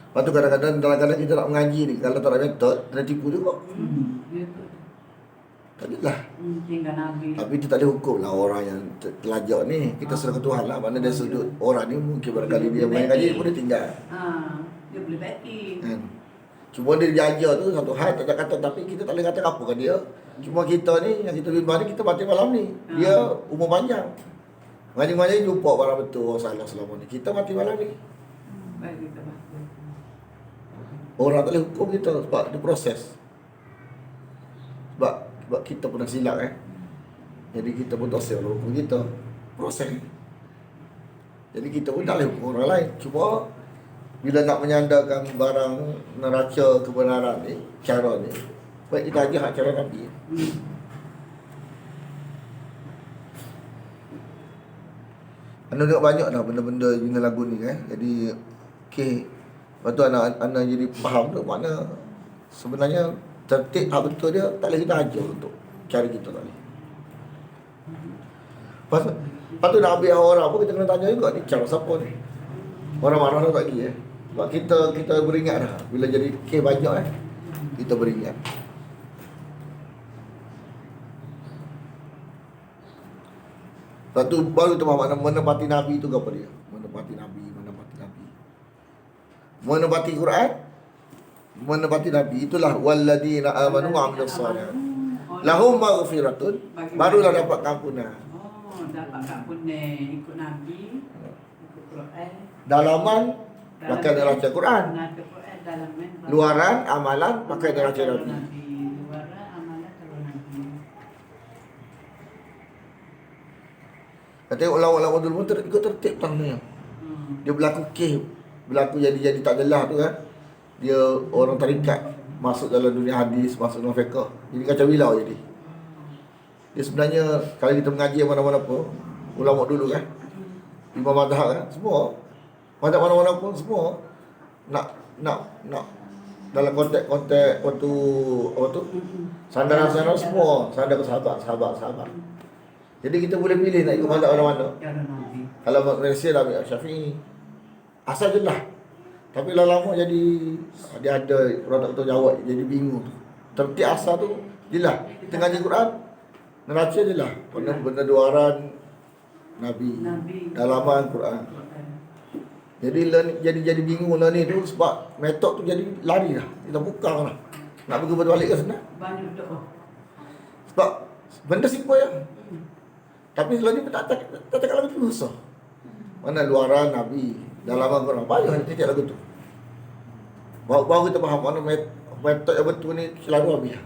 [SPEAKER 1] Lepas tu kadang-kadang kita nak mengaji ni, kalau tak ada metod, kena tipu juga.
[SPEAKER 2] Dia tu.
[SPEAKER 1] Tak adalah.
[SPEAKER 2] Tinggal Nabi.
[SPEAKER 1] Tapi kita tak ada hukum lah orang yang terlajak ni. Kita serah ke Tuhan lah. Mana dari sudut orang ni mungkin barangkali dia main kaji pun dia tinggal.
[SPEAKER 2] Dia boleh backing.
[SPEAKER 1] Kan? Cuma dia jaja tu satu hal tak ada kata, tapi kita tak boleh kata apa kan dia. Cuma kita ni yang kita bimbang ni kita mati malam ni. Dia umur panjang. Ngaji-ngaji jumpa barang betul orang salah selama ni. Kita mati malam ni.
[SPEAKER 2] Baik kita baca.
[SPEAKER 1] Orang tak boleh hukum kita sebab dia proses. Sebab kita pernah silap Jadi kita pun dosa orang hukum kita. Proses. Jadi kita pun tak boleh hukum orang lain. Cuma bila nak menyandarkan barang neraca kebenaran ni, cara ni, baik kita ajar cara Nabi. Anda tengok banyak dah benda-benda guna lagu ni Jadi lepas tu anak jadi faham tu makna sebenarnya tertib hak betul dia tak boleh kita ajar untuk cara kita tadi. Lepas tu nak ambil orang pun kita kena tanya juga ni cara siapa ni. Orang marah dah tak lagi Sebab kita beringat dah. Bila jadi kes banyak kita beringat. Lepas tu baru tu makna menepati Nabi tu apa dia? Menepati Nabi. Menepati Quran, menepati Nabi, itulah walladina amanu wa amilus solihat. Lahum maghfiratun, barulah dapat kampunan.
[SPEAKER 2] Dapat kampunan ikut Nabi, ikut Quran.
[SPEAKER 1] Dalaman pakai neraca Quran.
[SPEAKER 2] Dalaman.
[SPEAKER 1] Luaran amalan pakai neraca Nabi.
[SPEAKER 2] Luaran amalan kalau Nabi.
[SPEAKER 1] Kata ulama-ulama dulu pun ikut tertib tangnya. Dia berlaku kes, berlaku jadi tak jelas tu dia orang tarikat masuk dalam dunia hadis, masuk dalam fiqh, jadi kacau bilau jadi. Dia sebenarnya kalau kita mengaji mana-mana pun ulama dulu imam mazhab semua mazhab mana-mana pun semua nak dalam konteks waktu apa tu sandaran semua sandar ke sahabat. Jadi kita boleh pilih nak ikut mazhab mana-mana. Kalau Malaysia dah ambil Syafi'i asal je lah. Tapi lama-lama jadi dia ada orang tak tahu jawab, jadi bingung. Tertib asal tu jelas. Kita ngaji Quran neraca je lah. Benda luaran Nabi. Dalaman Quran. Jadi bingung lah ni tu sebab metod tu jadi lari dah. Kita buka lah. Nak pergi balik ke sana.
[SPEAKER 2] Banyak doa.
[SPEAKER 1] Sebab benda simple Tapi selalu ni tak cakap lagu tu susah. Mana luaran Nabi, dalaman Quran. Payah nak cakap lagu tu. Baru kita faham mana metod yang betul ni selalu habis.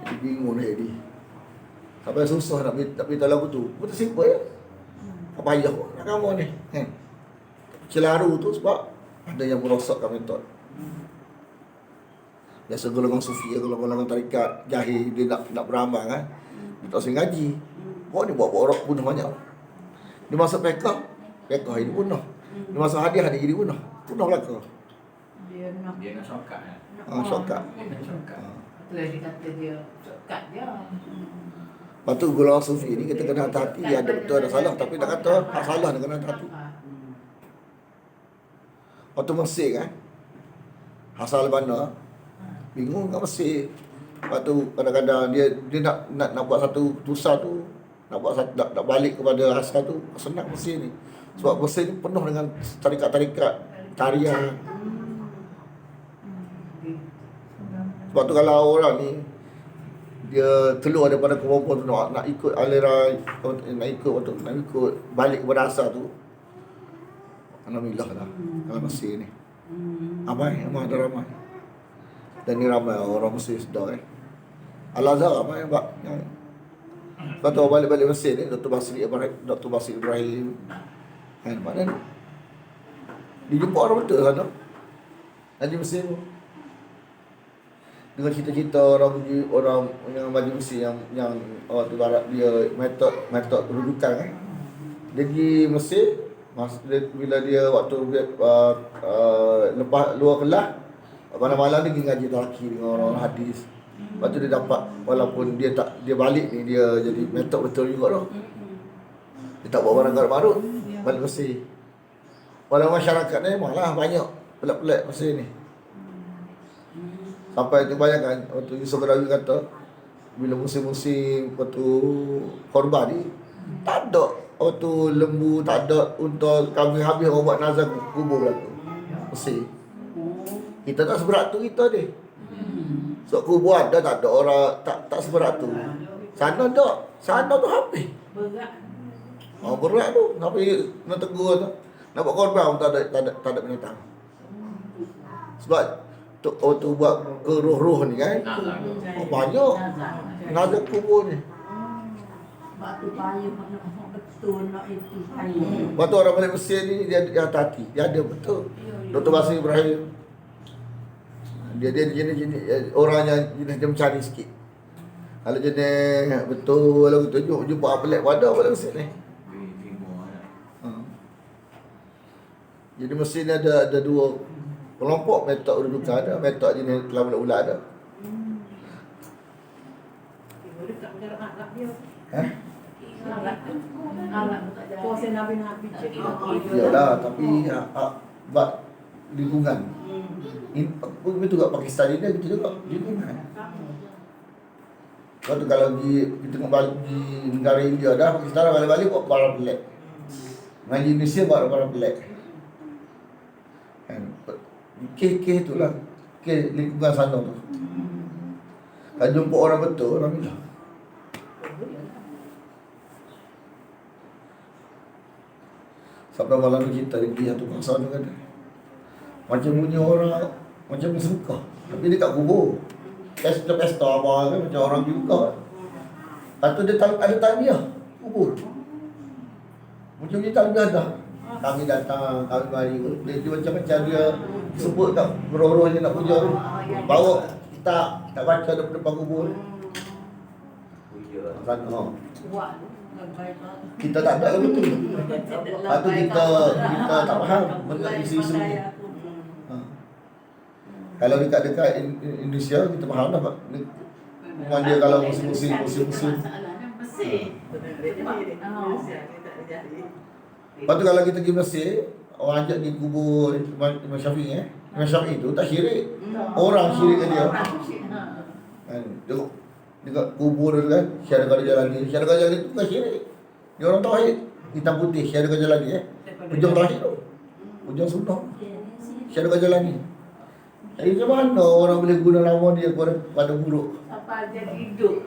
[SPEAKER 1] Jadi bingung dah jadi. Sampai susah nak beritahu lagu tu. Betul simple Tak payah pun nak kamu ni. Celaru tu sebab ada yang merosakkan metod. Biasa golongan sufi, golongan tarikat, jahil, dia nak beramal dia tak usah ngaji. Ni buat orang bunuh banyak. Dia masuk fiqh ini bunuh. Dia masuk hadiah dia jadi bunuh. Bunuh belaka.
[SPEAKER 2] Dia nak
[SPEAKER 5] shortcut
[SPEAKER 1] Shortcut.
[SPEAKER 5] Dia nak shortcut.
[SPEAKER 2] tu yang dia kata dia shortcut dia.
[SPEAKER 1] Lepas tu golongan sufi ni kita kena hati-hati. Dia ada betul ada salah. Tapi nak kata tak salah dia kena hati-hati. Waktu Mesir asal mana bingung kat Mesir. Lepas tu kadang-kadang dia nak buat satu tusa tu, nak balik kepada asal tu senang Mesir ni. Sebab Mesir ni penuh dengan tarikat-tarikat tarian. Sebab tu kalau orang ni dia keluar daripada kemampuan tu nak ikut aliran, nak ikut balik kepada asal tu, alhamdulillah lah kalau Mesir ni ramai ada ramai. Dan ni ramai orang Mesir sedar Al-Azhar ramai yang lepas tu balik Mesir ni Dr. Basri Ibrahim mana ni dia jumpa orang betul sana Haji Mesir tu dengan cerita-cerita orang yang maju Mesir yang orang tu barat dia metod kedudukan dia pergi Mesir Bila dia waktu lepas luar kelas, malam-malam ni pergi ngaji lelaki dengan orang hadis. Lepas tu dia dapat, walaupun dia balik ni, dia jadi metod betul juga tu. Dia tak bawa barang garut-marut, balik bersih. Walau masyarakat ni malah banyak pelik-pelik bersih ni. Sampai tu bayangkan, waktu Yusuf Qaradawi kata, bila musim-musim waktu korban ni, tak ada waktu lembu, tak ada unta, kambing habis orang buat nazar kubur berlaku. Bersih. Kita tak seberat tu kita ni. So kubur ada, tak ada orang, tak seberat tu. Sana tak, sana tu habis.
[SPEAKER 3] Berat.
[SPEAKER 1] Berat tu, sampai nak tegur tu. Nak buat korban pun tak ada binatang. Sebab waktu buat ke roh-roh ni kan, banyak nazar kubur ni.
[SPEAKER 2] Batu payung nak betul nak itu payung.
[SPEAKER 1] Waktu orang balik Mesir ni, dia hati-hati. Dia ada betul. Dr. Basir Ibrahim, dia jenis orang yang jenis dia mencari sikit. Kalau jenis betul, kalau kita jumpa apa pelik pada balik Mesir ni. Jadi Mesir ni ada dua kelompok metod kedudukan ada, metod jenis kelamin ulat ada.
[SPEAKER 3] Dia tak bergerak dia.
[SPEAKER 2] Puasa Nabi-Nabi je.
[SPEAKER 1] Yalah, tapi buat lingkungan. Betul kat Pakistan ni dia gitu juga, lingkungan. Lepas tu kalau kita kembali di negara India dah, Pakistan balik-balik buat barang pelik. Ngaji Indonesia buat barang pelik. Kan? Kes tu lah. Kes lingkungan sana tu. Kalau jumpa orang betul, orang bilang. Sampai malam tu kita pergi satu kawasan tu kata, macam punya orang, macam bersedekah. Tapi dia tak kubur. Pesta apa kan, macam orang juga. Lepas tu dia ada taliah kubur. Macam dia taliah dah. Kami datang, kami mari. Dia macam-macam dia sebut kat roh-roh yang nak puja tu. Bawa kita baca depan kubur. Sana. Kita tak ada lah betul. Lepas tu kita tak faham benda isu-isu ni. Kalau dekat Indonesia kita faham dah Pak. Memang dia kalau musim-musim. Lepas tu kalau kita pergi Mesir, orang ajak di kubur Imam Syafi'i Imam Syafi'i tu tak syirik. Orang syirik ke dia. Kan dekat kubur tu kan, Syarikat Jalani. Syarikat Jalani tu bukan syirik. Dia orang tauhid. Hitam putih Syarikat Jalani Hujung tauhid tu. Hujung sunnah. Syarikat Jalani. Jadi macam mana orang boleh guna nama dia pada buruk?
[SPEAKER 3] Apa jadi hidup.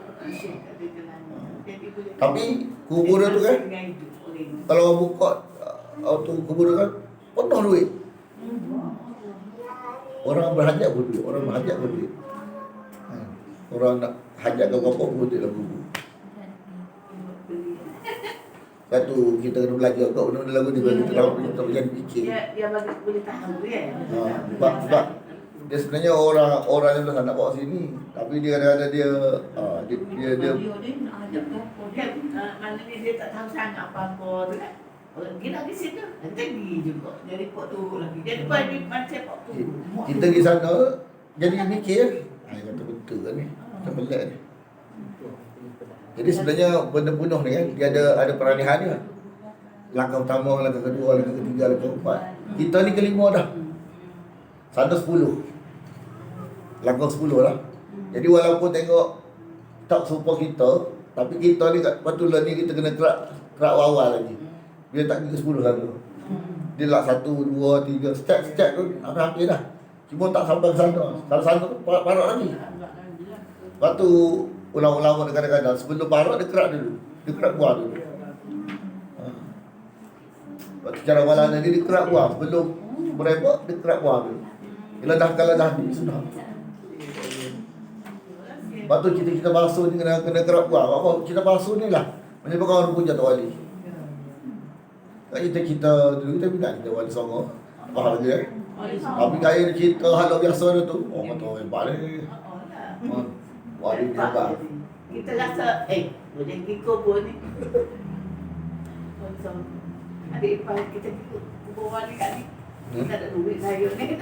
[SPEAKER 1] Tapi kubur tu kan, kalau orang buka auto kubur kan, penuh duit. Orang berhajat pun duit. Orang nak hajat ke apa pun duit lah kubur. Lepas tu kita kena belajar kat benda-benda lagu ni, kita tak boleh fikir.
[SPEAKER 3] Dia bagi boleh tahu dia.
[SPEAKER 1] Sebab dia sebenarnya orang yang nak bawa sini, tapi dia kadang-kadang dia
[SPEAKER 3] Maknanya dia tak tahu sangat apa-apa tu kan. Dia nak pergi situ, nanti pergi juga. Dia report turun lagi. Dia bagi macam apa tu.
[SPEAKER 1] kita pergi sana, jadi mikir, kata betul kan ni, macam pelik ni. Jadi sebenarnya benda bunuh ni kan, dia ada peralihan dia. Langkah pertama, langkah kedua, langkah ketiga, langkah keempat. Kita ni kelima dah. Sana 10. Langkah 10 lah. Jadi walaupun tengok tak serupa kita, tapi kita ni kat patulah ni kita kena kerak awal lagi. Bila tak pergi ke 10 satu. Dia lah 1, 2, 3, step tu hampir dah. Cuma tak sampai ke sana. Kalau sana tu parak lagi. Lepas tu ulama-ulama kadang-kadang sebelum parak dia kerak dulu. Dia kerak buah dulu. Lepas tu cara amalan dia kerak buah. Sebelum berebak dia kerak buah dulu. Kalau dah habis sudah. Lepas tu kita basuh ni kena kerak buah. Apa kita basuh ni lah menyebabkan orang puja tu wali. Kita dulu kita minat kita wali songo. Faham dia? Tapi gaya kita halau biasa dia tu, orang kata hebat ni. Wali ni hebat.
[SPEAKER 3] Kita rasa boleh pergi kubur ni. Adik ipar kita kubur wali kat ni. Kita ada duit saya ni.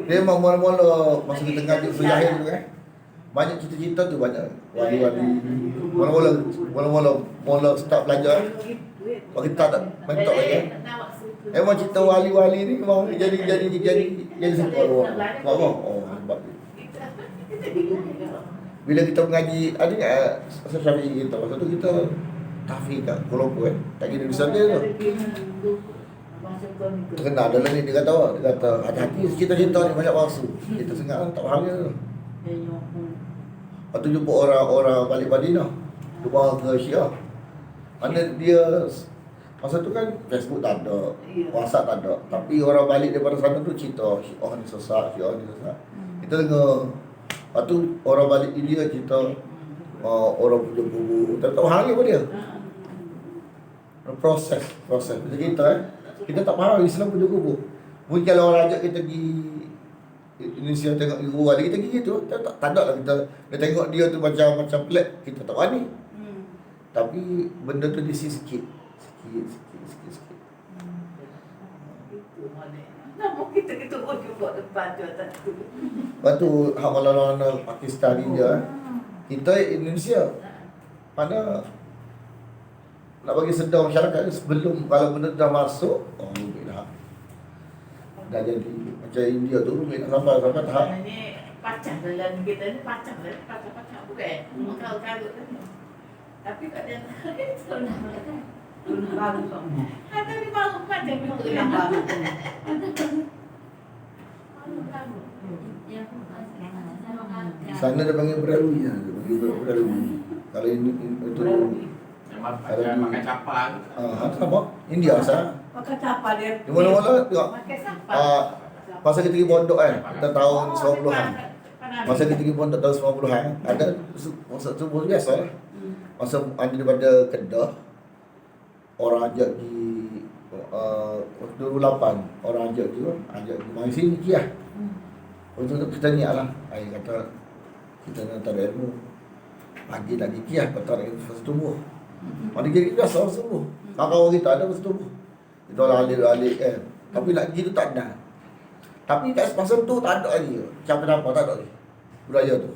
[SPEAKER 1] Dia memang mula-mula masa kita ngaji Sujahir tu kan. Banyak cerita-cerita tu banyak. Wali-wali. Mula-mula start belajar. Kalau kita tak mentok lagi. Memang cerita wali-wali ni memang jadi simple. Oh, hebat. Bila kita mengaji, ada tak Asal Syafi'i kita? Masa tu kita tahfiz kat Kuala Lumpur kan. Tak kira besar dia tu. Terkenal dalam ni dia kata hati-hati cerita-cerita ni banyak palsu. Kita sengat tak faham dia tu. Lepas tu jumpa orang balik Madinah. Dia bawa ke Syiah. Mana dia masa tu kan Facebook tak ada, WhatsApp tak ada. Tapi orang balik daripada sana tu cerita Syiah ni sesat, Syiah ni sesat. Kita dengar. Lepas tu orang balik India cerita orang punya kubur. Tak tahu hal apa dia. Proses. Macam kita tak faham Islam punya kubur. Mungkin kalau orang ajak kita pergi Indonesia tengok kubur wali, kita pergi gitu. Tak ada lah kita tengok dia tu macam pelik. Kita tak wani. Tapi benda tu diisi sikit.
[SPEAKER 3] Nama kita jumpa depan tu atas tu.
[SPEAKER 1] Lepas tu hak malam-malam Pakistan India. Kita Indonesia mana nak bagi sedar masyarakat sebelum kalau benda dah masuk, rumit dah. Dah jadi macam India tu rumit sampai tahap.
[SPEAKER 3] Ini pacang dalam kita ni pacang bukan. Kalau karut kan. Tapi kat dia
[SPEAKER 6] Sunnah kan.
[SPEAKER 2] Baru sama.
[SPEAKER 3] ada di bawah pacang
[SPEAKER 2] Itu
[SPEAKER 3] tu
[SPEAKER 2] yang baru tu.
[SPEAKER 1] Sana dia panggil Beralui lah. Dia panggil Beralui. Kalau ini itu
[SPEAKER 5] Makan capa tu.
[SPEAKER 1] apa? India asal.
[SPEAKER 2] Pakai capa dia.
[SPEAKER 1] Di mana-mana tengok.
[SPEAKER 3] pakai sampah.
[SPEAKER 1] Masa kita pergi pondok kan, kita tahun 90-an. Masa kita pergi pondok tahun 90-an, ada masa tu biasa lah. Masa ada daripada Kedah, orang ajak pergi 2008, orang ajak pergi mari sini pergi lah. Untuk kita niat lah. Ayah kata kita nak tak ada ilmu. Pagi lagi pergi lah, petang lagi fasa tubuh. Mana kira biasa fasa tubuh. Kawan-kawan kita ada fasa tubuh. Kita orang alik-alik kan. Tapi nak pergi tu tak ada. Tapi kat masa tu tak ada lagi. Macam apa tak ada lagi. Budaya tu.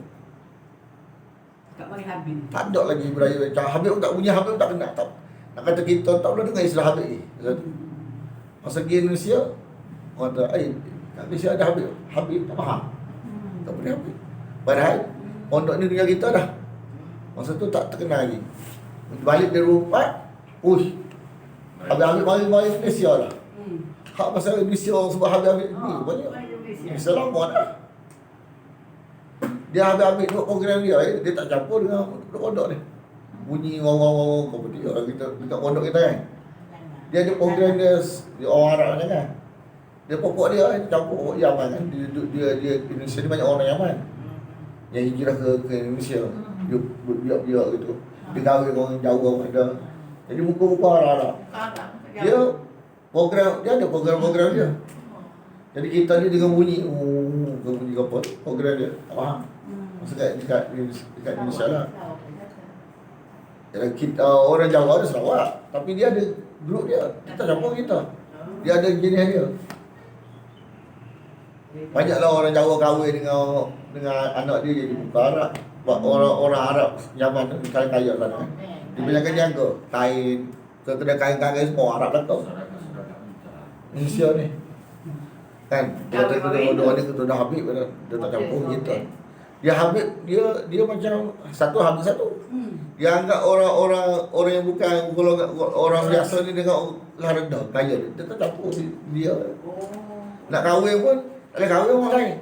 [SPEAKER 2] Tak bagi habis.
[SPEAKER 1] Tak ada lagi budaya. Macam Habib pun tak punya, Habib pun tak kenal. Tak. Nak kata kita tak boleh dengar istilah Habib ni. Masa pergi Indonesia, orang kata, kat Malaysia ada Habib. Habib tak faham. Tak boleh Habib. Padahal pondok ni dunia kita dah. Masa tu tak terkenal lagi. Balik dari rumah, push. Habib mari Malaysia lah. Hak pasal Indonesia sebab Habib ni banyak. Indonesia lama dah. Dia Habib buat program dia tak campur dengan pondok ni. Bunyi wang kau putih kita dekat pondok kita kan. Dia ada program dia orang Arab macam kan. Dia pokok dia campur Yaman kan. Dia Indonesia ni banyak orang Yaman. Yang hijrah ke Indonesia. Dia biak-biak gitu. Dia kahwin orang Jawa ada. Jadi muka-muka orang Arab. Dia ada program-program dia. Jadi kita ni dengan bunyi apa program dia. Tak faham. Masa dekat Indonesia lah. Kita, orang Jawa ada Sarawak. Tapi dia ada grup dia. Kita campur kita. Dia ada jenis dia. Banyaklah orang Jawa kahwin dengan anak dia jadi bukan Arab. Orang Arab zaman tu kaya sana. Dia banyakkan jaga kain, kedai kain-kain semua Arab lah tau. Indonesia ni. Kan, dia kedua-dua ni ketua Habib dia tak campur kita. Dia Habib dia macam satu Habib satu. Dia anggap orang yang bukan golongan orang biasa ni dengan rendah kaya dia tak campur dia. Nak kahwin pun ada kahwin orang lain.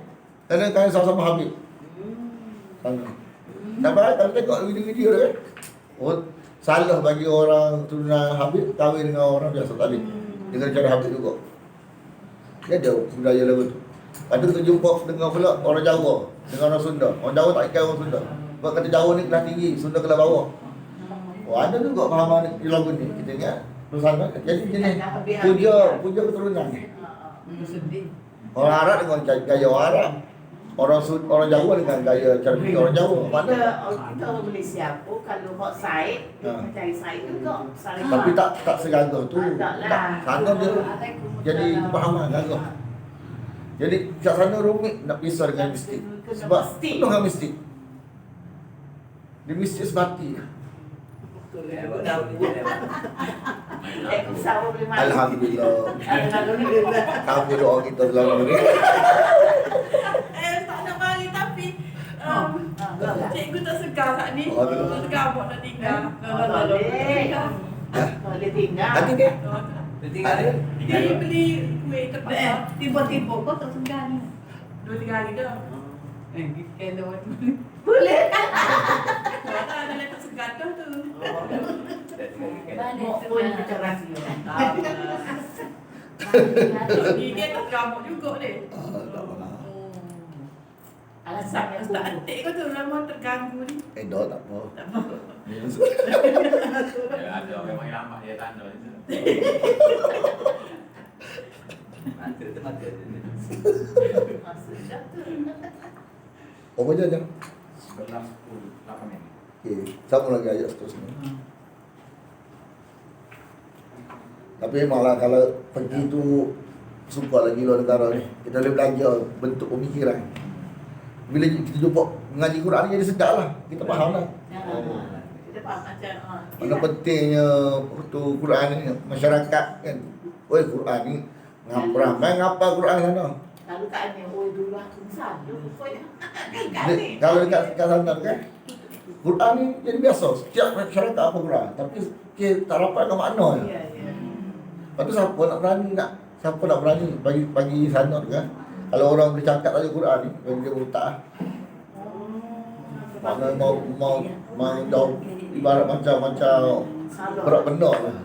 [SPEAKER 1] Kerana kahwin sama-sama Habib. Sana. Dapat kalau tengok video-video dia kan. Salah bagi orang turunan Habib kahwin dengan orang biasa tadi. Dengan cara Habib juga. Dia ada budaya lagu tu. Lepas tu kita jumpa dengan pula orang Jawa dengan orang Sunda. Orang Jawa tak ikan orang Sunda. Sebab kata Jawa ni kelas tinggi, Sunda kelas bawah. Ada juga pahaman di lagu ni. Kita ingat bersama. Jadi jenis puja keturunan ni.
[SPEAKER 2] Sedih.
[SPEAKER 1] Orang Arab dengan gaya orang Arab. orang Jawa dengan gaya cara fikir orang Jawa. Mana?
[SPEAKER 3] Kita orang Malaysia pun kalau buat Said, dia mencari Said juga. Saling
[SPEAKER 1] Tapi tak segagah tu.
[SPEAKER 3] Tak lah.
[SPEAKER 1] Sana dia jadi kepahaman gagah. Jadi kat sana rumit nak pisah dengan mistik. Sebab penuh dengan mistik. Dia mistik sebati.
[SPEAKER 3] Sama boleh mati.
[SPEAKER 1] Alhamdulillah.
[SPEAKER 3] Alhamdulillah.
[SPEAKER 1] Kami doa kita selama ni.
[SPEAKER 6] Tak nak mari tapi cikgu tak segar saat ni.
[SPEAKER 1] Oh,
[SPEAKER 6] Tak segar awak nak tinggal.
[SPEAKER 3] Boleh tinggal.
[SPEAKER 1] Nanti dia.
[SPEAKER 5] Tinggal dia.
[SPEAKER 6] Dia beli kuih tepat.
[SPEAKER 2] Tiba-tiba kau tak segan.
[SPEAKER 6] 2-3 hari dah.
[SPEAKER 2] Kalau
[SPEAKER 3] Boleh.
[SPEAKER 6] Tak ada yang tak segar dah tu.
[SPEAKER 3] Mau pun kita rahsia.
[SPEAKER 6] Dia tak gamuk juga dia.
[SPEAKER 1] Tak apa.
[SPEAKER 3] Alasan yang
[SPEAKER 6] Tak antik kau tu lama terganggu ni.
[SPEAKER 1] Dah tak apa.
[SPEAKER 6] Tak apa.
[SPEAKER 5] Ada orang main lama dia tanda je. Mata tu mata je.
[SPEAKER 3] Sudah tu.
[SPEAKER 1] Apa je jam?
[SPEAKER 5] 11, 10, 8 minit.
[SPEAKER 1] Okey, sama lagi ayat seterusnya. Tapi memanglah kalau pergi tu sumpah lagi luar negara ni, kita boleh belajar bentuk pemikiran. Bila kita jumpa mengaji Quran ni jadi sedap lah. Kita faham lah.
[SPEAKER 3] Kita faham macam
[SPEAKER 1] Mana pentingnya tu Quran ni masyarakat kan. Oi Quran ni ramai ngapa Quran sana.
[SPEAKER 3] kalau kat ni, oh dulu aku selalu.
[SPEAKER 1] Kalau dekat sana kan Quran ni jadi biasa. Setiap masyarakat apa Quran. Tapi kita tak dapat ke makna je.
[SPEAKER 3] Ya, ya.
[SPEAKER 1] Lepas tu siapa nak berani bagi sana tu kan. Kalau orang boleh cakap saja Quran ni, bagi dia berletak lah. Mana mau ibarat macam berat benda lah.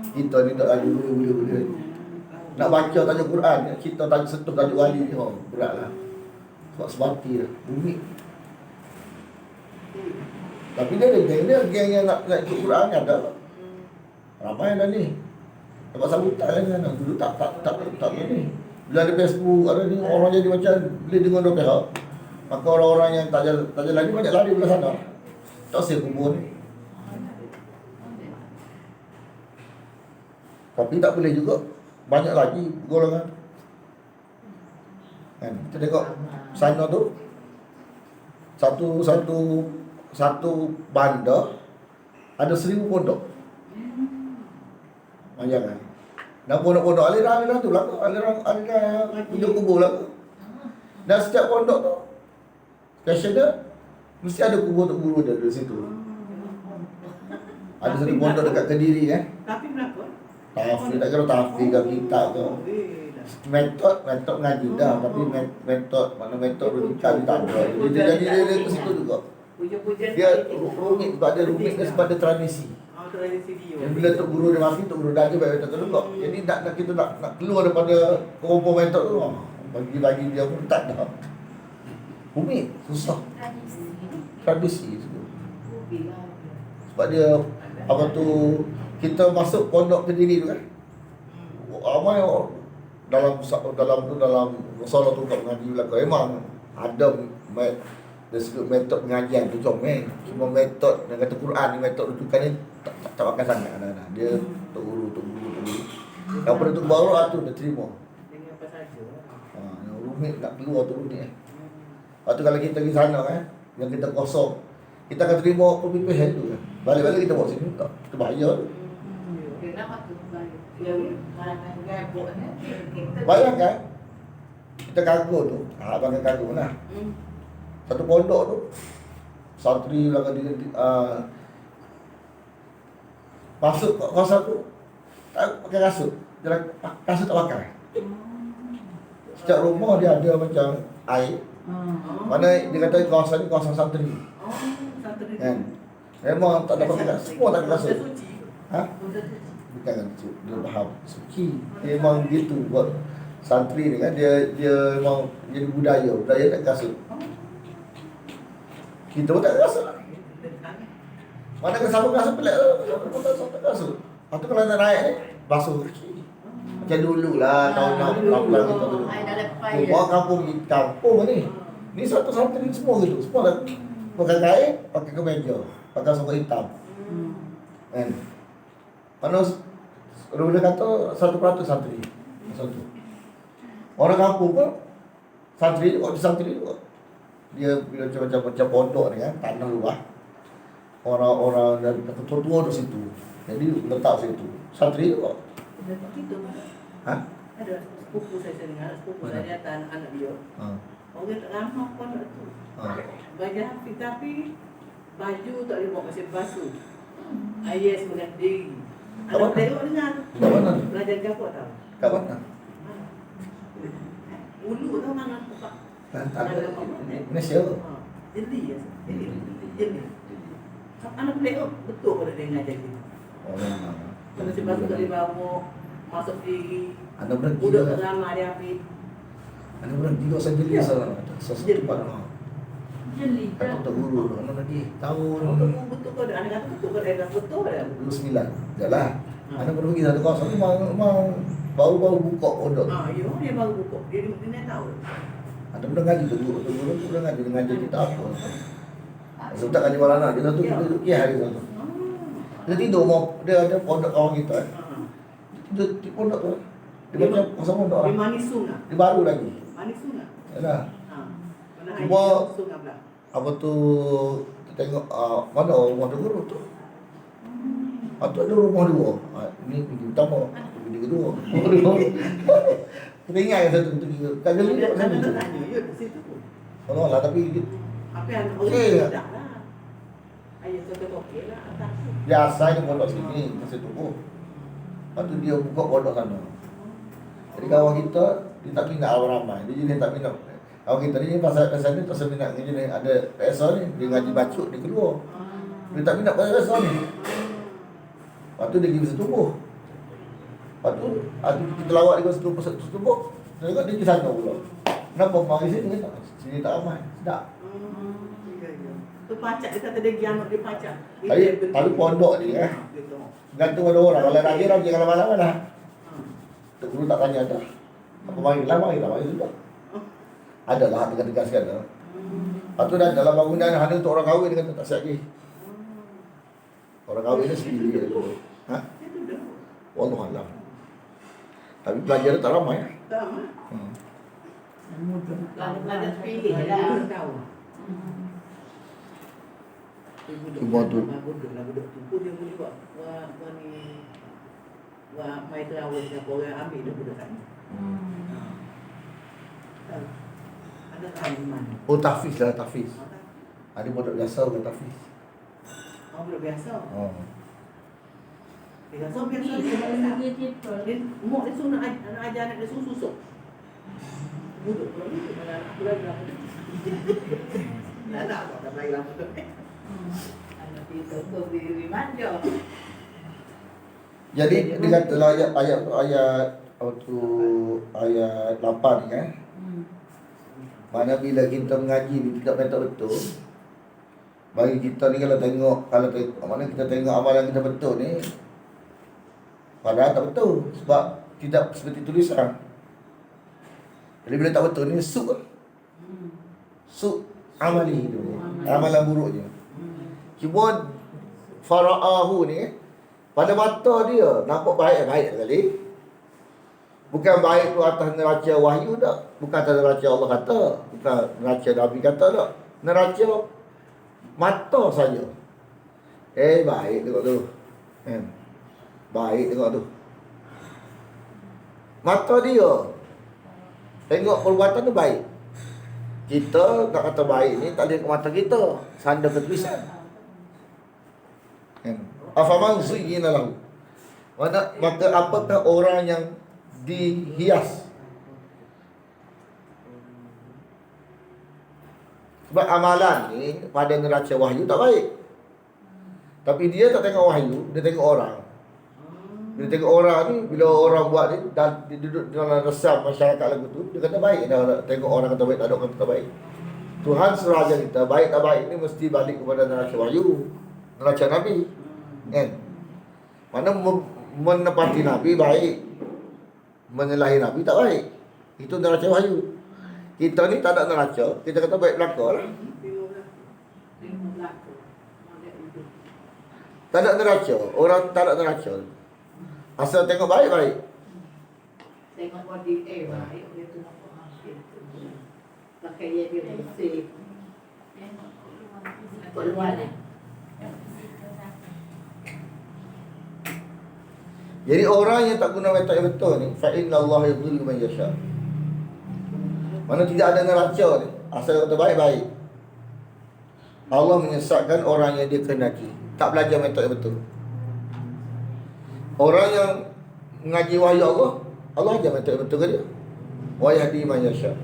[SPEAKER 1] Kita ni tak lagi boleh. Nak baca tajuk Quran, kita sentuh tajuk wali ni, berat lah. Sebab sebati lah, bumi. Tapi dia ada geng yang nak ikut Quran ni ada. Ramai dah ni. Dapat sambutan kan, dulu tak ni. Bila ada Facebook, ada ni, orang jadi macam boleh dengar dua pihak. Maka orang-orang yang tak jalan lagi banyak lari belah sana. Tak usah kubur ni. Tapi tak boleh juga. Banyak lagi golongan. Kan? Kita tengok sana tu. Satu bandar ada 1,000 pondok. Bayangkan. Dan pondok-pondok aliran tu lah. Aliran punya kubur lah. Dan setiap pondok tu stesen dia mesti ada kubur untuk guru dia di situ. Ada satu pondok dekat Kediri
[SPEAKER 4] Tapi berapa?
[SPEAKER 1] Tahfiz, tak kira tahfiz ke kitab ke. Metod ngaji dah, tapi metod rujukan tak ada. Dia ke situ juga.
[SPEAKER 3] Puja-puja
[SPEAKER 1] Dia rumit sebab dia sebab dia tradisi.
[SPEAKER 4] Tradisi dia.
[SPEAKER 1] Dan bila tok guru dia mati, tok guru dah je baik betul juga. Jadi kita nak keluar daripada kelompok metod tu. Bagi dia pun tak dah. Rumit, susah. Tradisi tu. Sebab dia apa tu, kita masuk pondok Kediri tu kan. Ramai dalam solat tu kat mengaji belakang memang ada dari segi metod pengajian tu comel. Cuma metod yang kata Quran ni, metod rujukan ni tak makan sangat anak-anak. Dia tok guru. Yang pada tu baru tu dia terima.
[SPEAKER 4] Dengan apa saja.
[SPEAKER 1] Yang rumit nak keluar tu rumit Lepas tu kalau kita pergi sana kan, yang kita kosong, kita akan terima perpipihan tu kan. Balik-balik kita bawa sini tak. Itu bahaya tu. Bayangkan kita kagum tu, abang yang kagum lah. Satu pondok tu santri belakang dia masuk kat kawasan tu tak pakai kasut. Kasut tak pakai. Setiap rumah dia ada macam air. Mana dia kata kawasan ni kawasan santri. Kan? Memang tak dapat pakai, semua tak pakai kasut. Bukan dia faham suci. Dia memang gitu buat santri ni kan, dia memang jadi budaya tak kasut. Kita pun tak kasut lah. Mana ke sama kasut pelik tu. Tak kasut. Lepas tu kalau nak naik ni, basuh kaki. Macam dulu lah, tahun 60 kita tu. Rumah kampung ni. Ni satu santri semua gitu. Semua dah pakai kain, pakai kemeja, pakai sarung hitam. Kan? Mana orang dia kata 1% santri. Satu. Orang kampung pun santri juga. Dia bila macam pondok ni kan, tanah luah. Orang dari tua-tua di situ. Jadi letak situ. Santri juga.
[SPEAKER 4] Begitu kan?
[SPEAKER 1] Ha?
[SPEAKER 4] Ada sepupu saya dengar, sepupu saya datang anak dia. Orang tak ramah pun tu. Baju Hafiz tapi baju tak boleh bawa masih basuh. Ayah sebagai diri. Anak tengok dengar.
[SPEAKER 1] Kat mana?
[SPEAKER 4] Belajar kapok tau.
[SPEAKER 1] Kat mana?
[SPEAKER 4] Ulu tau mana tempat.
[SPEAKER 1] Malaysia.
[SPEAKER 4] Jeli ya. Jeli. Anak tengok betul kalau dia ngajar gitu.
[SPEAKER 1] Oh, memang.
[SPEAKER 4] Kalau si basuh tak boleh bawa masuk diri.
[SPEAKER 1] Anda berhenti
[SPEAKER 4] Udah
[SPEAKER 1] lah.
[SPEAKER 4] ramah dia Hafiz.
[SPEAKER 1] Anda berhenti kau saya jeli sana. Sesuatu tempat mah.
[SPEAKER 6] Jeli.
[SPEAKER 1] Kata guru tu, mana lagi? Tahun
[SPEAKER 4] Betul kau ada. Anak kata betul kau ada. Betul ada.
[SPEAKER 1] 29. Jalan. Anda pergi satu kawasan ni mau baru buka pondok.
[SPEAKER 4] Ya, dia baru buka. Dia tak tahu.
[SPEAKER 1] Anda pernah ngaji tu guru pernah ngaji dengan ngaji kita apa? Sebab tak ngaji malam nak, dia satu kita duduk hari satu. Dia tidur mau dia ada pondok kawan kita. Dia di pondok tu. Dia macam pasal pondok
[SPEAKER 4] Di
[SPEAKER 1] lah.
[SPEAKER 4] manis sungai.
[SPEAKER 1] Dia baru lagi.
[SPEAKER 4] Manis sungai.
[SPEAKER 1] Yalah.
[SPEAKER 4] Mana
[SPEAKER 1] Cuma-
[SPEAKER 4] sungai belah.
[SPEAKER 1] Apa tu kita tengok mana rumah tu guru tu. Atau ada rumah dua. Ini pintu utama, pintu kedua. Kita ingat yang satu pintu kan dia
[SPEAKER 4] Dia
[SPEAKER 1] lihat sana tu.
[SPEAKER 4] tanya, ya di situ pun.
[SPEAKER 1] Oh lah tapi
[SPEAKER 4] Apa yang
[SPEAKER 1] Okey
[SPEAKER 4] orang
[SPEAKER 1] tak?
[SPEAKER 4] tak lah. Ayah kata okey lah. Takut.
[SPEAKER 1] biasa dia pondok sini masa tu pun. Lepas tu dia buka pondok sana. Jadi kawan kita dia tak minat orang ramai. Dia jadi tak minat. Kawan kita ni pasal ni pasal minat ngaji ni ada PSA ni dia ngaji bacuk dia keluar. Dia tak minat pasal PSA ni. Lepas tu dia pergi bersetubuh. Lepas tu kita lawak dia bersetubuh. Dia kata dia pergi sana pula. Kenapa mari sini? Dia kata, sini tak ramai. Sedap.
[SPEAKER 4] Ya, ya. Tu pacak dia kata dia gianok dia pacak.
[SPEAKER 1] Tapi pondok ni
[SPEAKER 4] Gitu.
[SPEAKER 1] gantung ada orang. Kalau rajin kalau malam lah. Tok guru tak tanya dah. Apa mari lah sudah. Adalah tegas-tegas kan. Lepas tu dah dalam bangunan hanya untuk orang kahwin dia kata tak siap lagi. Orang kahwin ni sendiri dia tu. Ha?
[SPEAKER 4] Itu dah.
[SPEAKER 1] Wallahualam. Tapi pelajar dia tak ramai.
[SPEAKER 4] Tak mah.
[SPEAKER 2] Kalau belajar pilih lah.
[SPEAKER 4] Tahu.
[SPEAKER 1] Cuma tu.
[SPEAKER 4] Budak tu dia boleh buat ni buat mai terawih siapa orang ambil dia budak sana. Ada kain mana?
[SPEAKER 1] Oh tahfiz lah tahfiz. Ada budak biasa bukan tahfiz.
[SPEAKER 4] Oh budak biasa.
[SPEAKER 1] Oh.
[SPEAKER 4] Biasa biasa dia mak dia suruh nak ajar anak dia suruh susuk. Budak pula ni mana anak pula dia. Nak tak baik lah.
[SPEAKER 2] Anak kita tu diri manja.
[SPEAKER 1] Jadi dia kata lah ayat apa tu ayat 8 ni kan. Mana bila kita mengaji ni tidak betul betul. Bagi kita ni kalau tengok mana kita tengok amalan kita betul ni padahal tak betul sebab tidak seperti tulisan. Jadi bila tak betul ni su amali tu. Amalan buruknya. Cuma fara'ahu ni pada mata dia nampak baik sekali. Bukan baik tu atas neraca wahyu tak. Bukan atas neraca Allah kata. Bukan neraca Nabi kata tak. Neraca mata saja. Baik tengok tu. Baik tengok tu. Mata dia. Tengok perbuatan tu baik. Kita nak kata baik ni tak lihat mata kita. Sanda ke tulisan. Afaman zuyyina lahu. Maka apakah orang yang dihias? Sebab amalan ni pada neraca wahyu tak baik. Tapi dia tak tengok wahyu, dia tengok orang. Bila tengok orang ni, bila orang buat ni dan dia duduk dalam resam masyarakat lagu tu, dia kata baik dah tengok orang kata baik, tak ada orang kata baik. Tuhan suruh ajar kita, baik tak baik ni mesti balik kepada neraca wahyu, neraca Nabi. Kan? Mana menepati Nabi baik, menyalahi Nabi tak baik. Itu neraca wahyu. Kita ni tak ada neraca, kita kata baik belakang lah.
[SPEAKER 3] 15 belakang. Molek hidup.
[SPEAKER 1] Tak ada neraca, orang tak ada neraca. Asal tengok baik-baik.
[SPEAKER 3] Tengok body baik, dia tu nampak hampir tu. Pakai dia bersih. Kau luar ni.
[SPEAKER 1] Jadi orang yang tak guna metode yang betul ni, fa innallaha yudhillu man yasha. Mana tidak ada neraca ni, asal kata baik-baik. Allah menyesatkan orang yang dia kehendaki, tak belajar metode yang betul. Orang yang mengaji wahyu Allah, Allah ajar metode yang betul ke dia. Wa yahdi man yasha.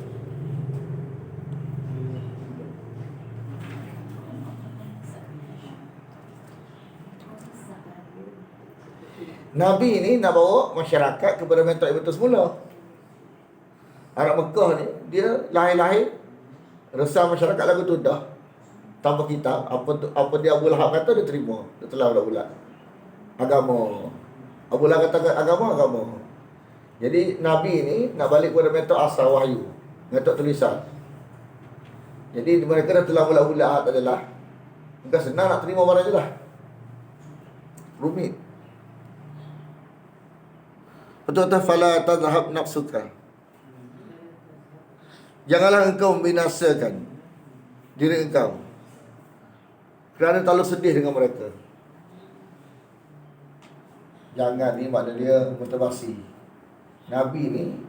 [SPEAKER 1] Nabi ni nak bawa masyarakat kepada metode yang betul semula. Arab Mekah ni, dia lahir-lahir resah masyarakat lagu tu dah tanpa kitab. Apa dia Abu Lahab kata dia terima. Dia telah bulat-bulat agama. Abu Lahab kata agama. Jadi Nabi ni nak balik kepada metode asal wahyu, metode tulisan. Jadi mereka dah telah bulat-bulat adalah bukan senang nak terima barang je lah, rumit. Betul kata fala tadhhab nafsuka. Janganlah engkau membinasakan diri engkau kerana terlalu sedih dengan mereka. Jangan ni makna dia motivasi. Nabi ni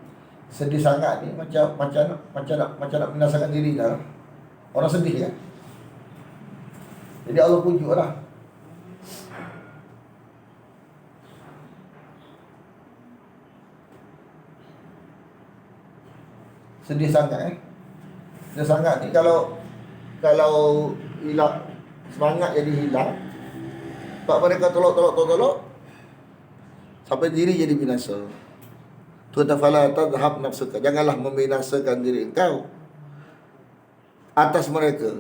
[SPEAKER 1] sedih sangat ni macam nak binasakan diri dah. Orang sedih kan. Jadi Allah pujuklah. Sedih sangat Sedih sangat ni kalau hilang semangat jadi hilang. Sebab mereka tolak sampai diri jadi binasa. Tu tafala tadhhab nafsuka. Janganlah membinasakan diri engkau atas mereka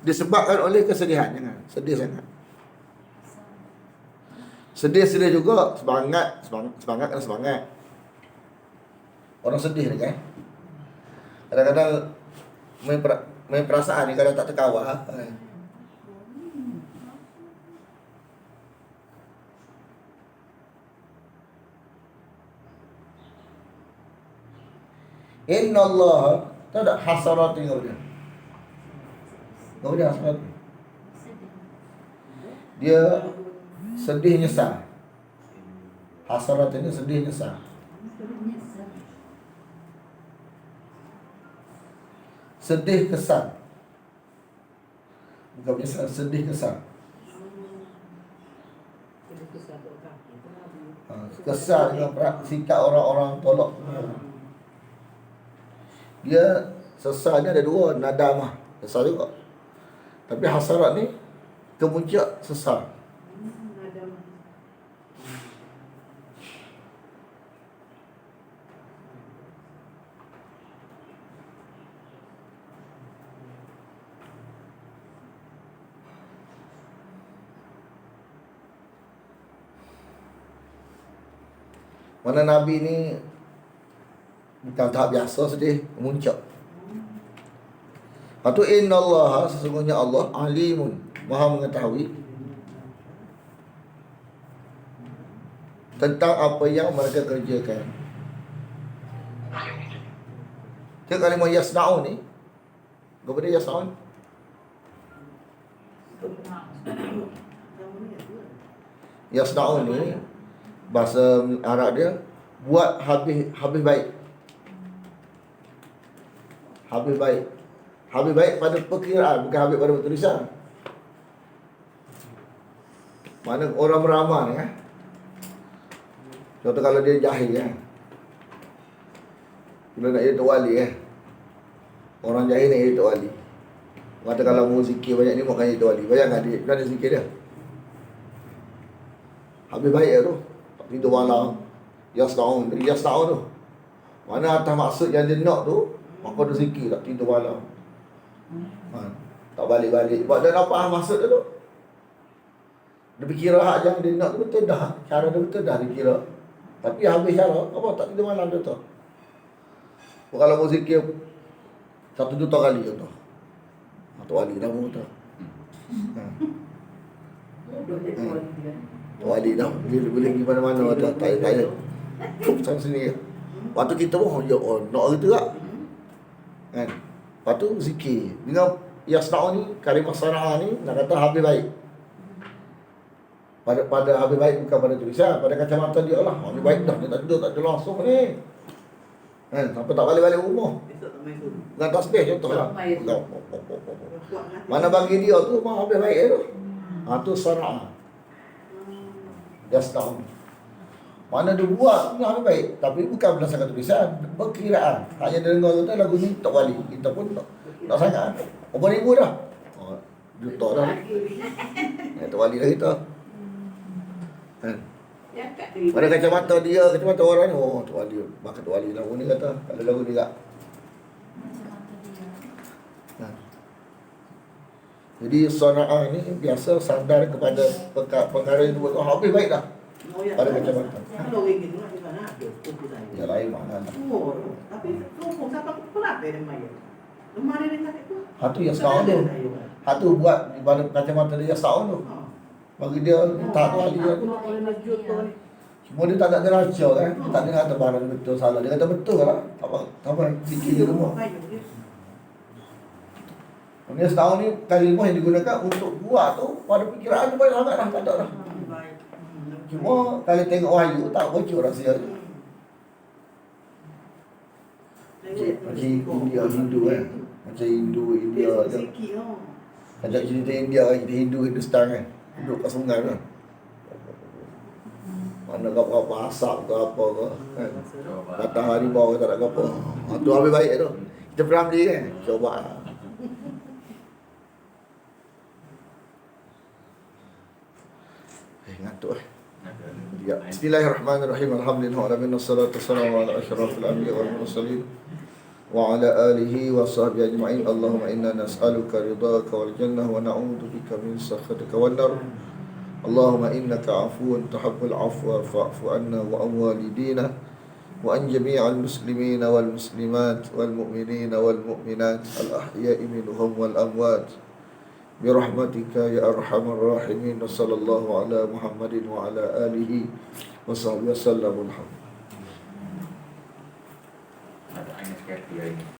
[SPEAKER 1] disebabkan oleh kesedihan. Jangan sedih sangat. Sedih juga semangat kena semangat. Orang sedih ni kan, kadang-kadang main perasaan ni kadang tak terkawal. Inna Allah tak ada hasarat tinggal dia. Kau dia hasarat. Dia sedih nyesal. Hasarat ini sedih nyesal. Sedih kesal. Bukan menyesal, sedih kesal. Kesal dengan sikap orang-orang tolak. Dia sesal ni ada dua, nadamah, sesal juga. Tapi hasarat ni kemuncak sesal. Mana Nabi ni bukan tahap biasa sedih, memuncak. Lepas tu inna Allah, sesungguhnya Allah alimun, maha mengetahui tentang apa yang mereka kerjakan. Dia kalimah yasna'un ni, kepada yasna'un, yasna'un ni bahasa Arab dia buat habis baik. Habis baik. Habis baik pada perkiraan, bukan habis pada tulisan. Mana orang beramal ni kan. Contoh kalau dia jahil kan. Bila nak jadi tok wali kan. Orang jahil nak jadi tok wali. Kata kalau mau zikir banyak ni mau jadi tok wali. Bayangkan dia, mana zikir dia. Habis baik tu. Tidur malam. Yasna'un tu. Mana atas maksud yang dia nak tu, maka dia zikir tak tidur malam. Tak balik-balik. Sebab dia nampak maksud dia tu. Dia kira hak yang dia nak tu betul dah. Cara dia betul dah dia kira. Tapi habis cara, apa tak tidur malam dia tu. Kalau mau zikir 1 juta kali tu. Tok wali nama tu.
[SPEAKER 4] Bodoh jadi wali dia.
[SPEAKER 1] Tok wali dah boleh pergi mana-mana tu. Tak payah. Sampai sini. Waktu kita pun ya Allah, nak gitu tak? Kan? Lepas tu zikir. Dengan yasna'u ni, kalimah sana'a ni nak kata habis baik. Pada habis baik bukan pada tulisan, pada kacamata dia lah. Habis baik dah, dia tak duduk, tak ada langsung ni. Kan? Sampai tak balik-balik rumah.
[SPEAKER 4] Besok tak main suruh.
[SPEAKER 1] Dengan tasbih contoh lah.
[SPEAKER 4] Kuat hati.
[SPEAKER 1] Mana bagi dia tu memang habis baik tu. Tu sana'a. Yasna'u. Mana dia buat ni habis baik. Tapi bukan berdasarkan tulisan, berkiraan. Hanya dia dengar kata lagu ni tak wali. Kita pun tak sangat. Berapa ribu dah? Juta dah. Tak wali dah kita. Kan?
[SPEAKER 3] Ya, kat diri.
[SPEAKER 1] Pada kacamata dia, kacamata orang ni, tak wali. Maka tak wali lagu ni kata. Ada lagu ni tak? Kan? Jadi sana'ah ni biasa sadar kepada perkara yang buat habis baik dah. Pada kacamata.
[SPEAKER 4] Kalau ringgit tu nak di mana? Ada sepupu saya.
[SPEAKER 1] Ya lain mana dah.
[SPEAKER 4] Oh, tapi sepupu siapa pelak dia maya. Lemari dia sakit tu.
[SPEAKER 1] Hatu yang setahun tu. Hatu buat di pada kacamata dia setahun tu. Bagi dia tak tahu wali dia.
[SPEAKER 4] Aku nak boleh masjid tu ni.
[SPEAKER 1] Cuma dia tak ada rahsia kan. Dia tak dengar barang betul salah. Dia kata betul lah. Apa fikir di rumah. Ini setahun ni kalimah yang digunakan untuk buat tu pada fikiran tu banyak sangat dah. Tak ada dah. Cuma kalau tengok wahyu tak bocor rahsia tu. Macam India, Hindu kan. Macam India je. Ajak cerita India kan. Kita Hindu, Hindustan kan. Duduk kat sungai kan. Mana apa-apa asap ke apa ke kan. Datang harimau ke tak ada apa. Tu habis baik tu. Kita pernah beli kan. Coba lah. Ngantuk Ya. Bismillahirrahmanirrahim. Alhamdulillah wa alamin wassalatu wassalamu ala asyrafil anbiya wal mursalin wa ala alihi wa sahbihi ajma'in. Allahumma inna nas'aluka ridhaka wal jannah wa na'udzu bika min sakhatika wan nar. Allahumma innaka 'afuwun tuhibbul 'afwa fa'fu 'anna wa an walidina wa an jami'al muslimina wal muslimat wal mu'minina wal mu'minat al ahya'i minhum wal amwat. Birahmatika ya arhamar rahimin. Sallallahu ala Muhammadin wa ala alihi wa sahbihi wasallam.
[SPEAKER 5] Ada angin sekali hari ni.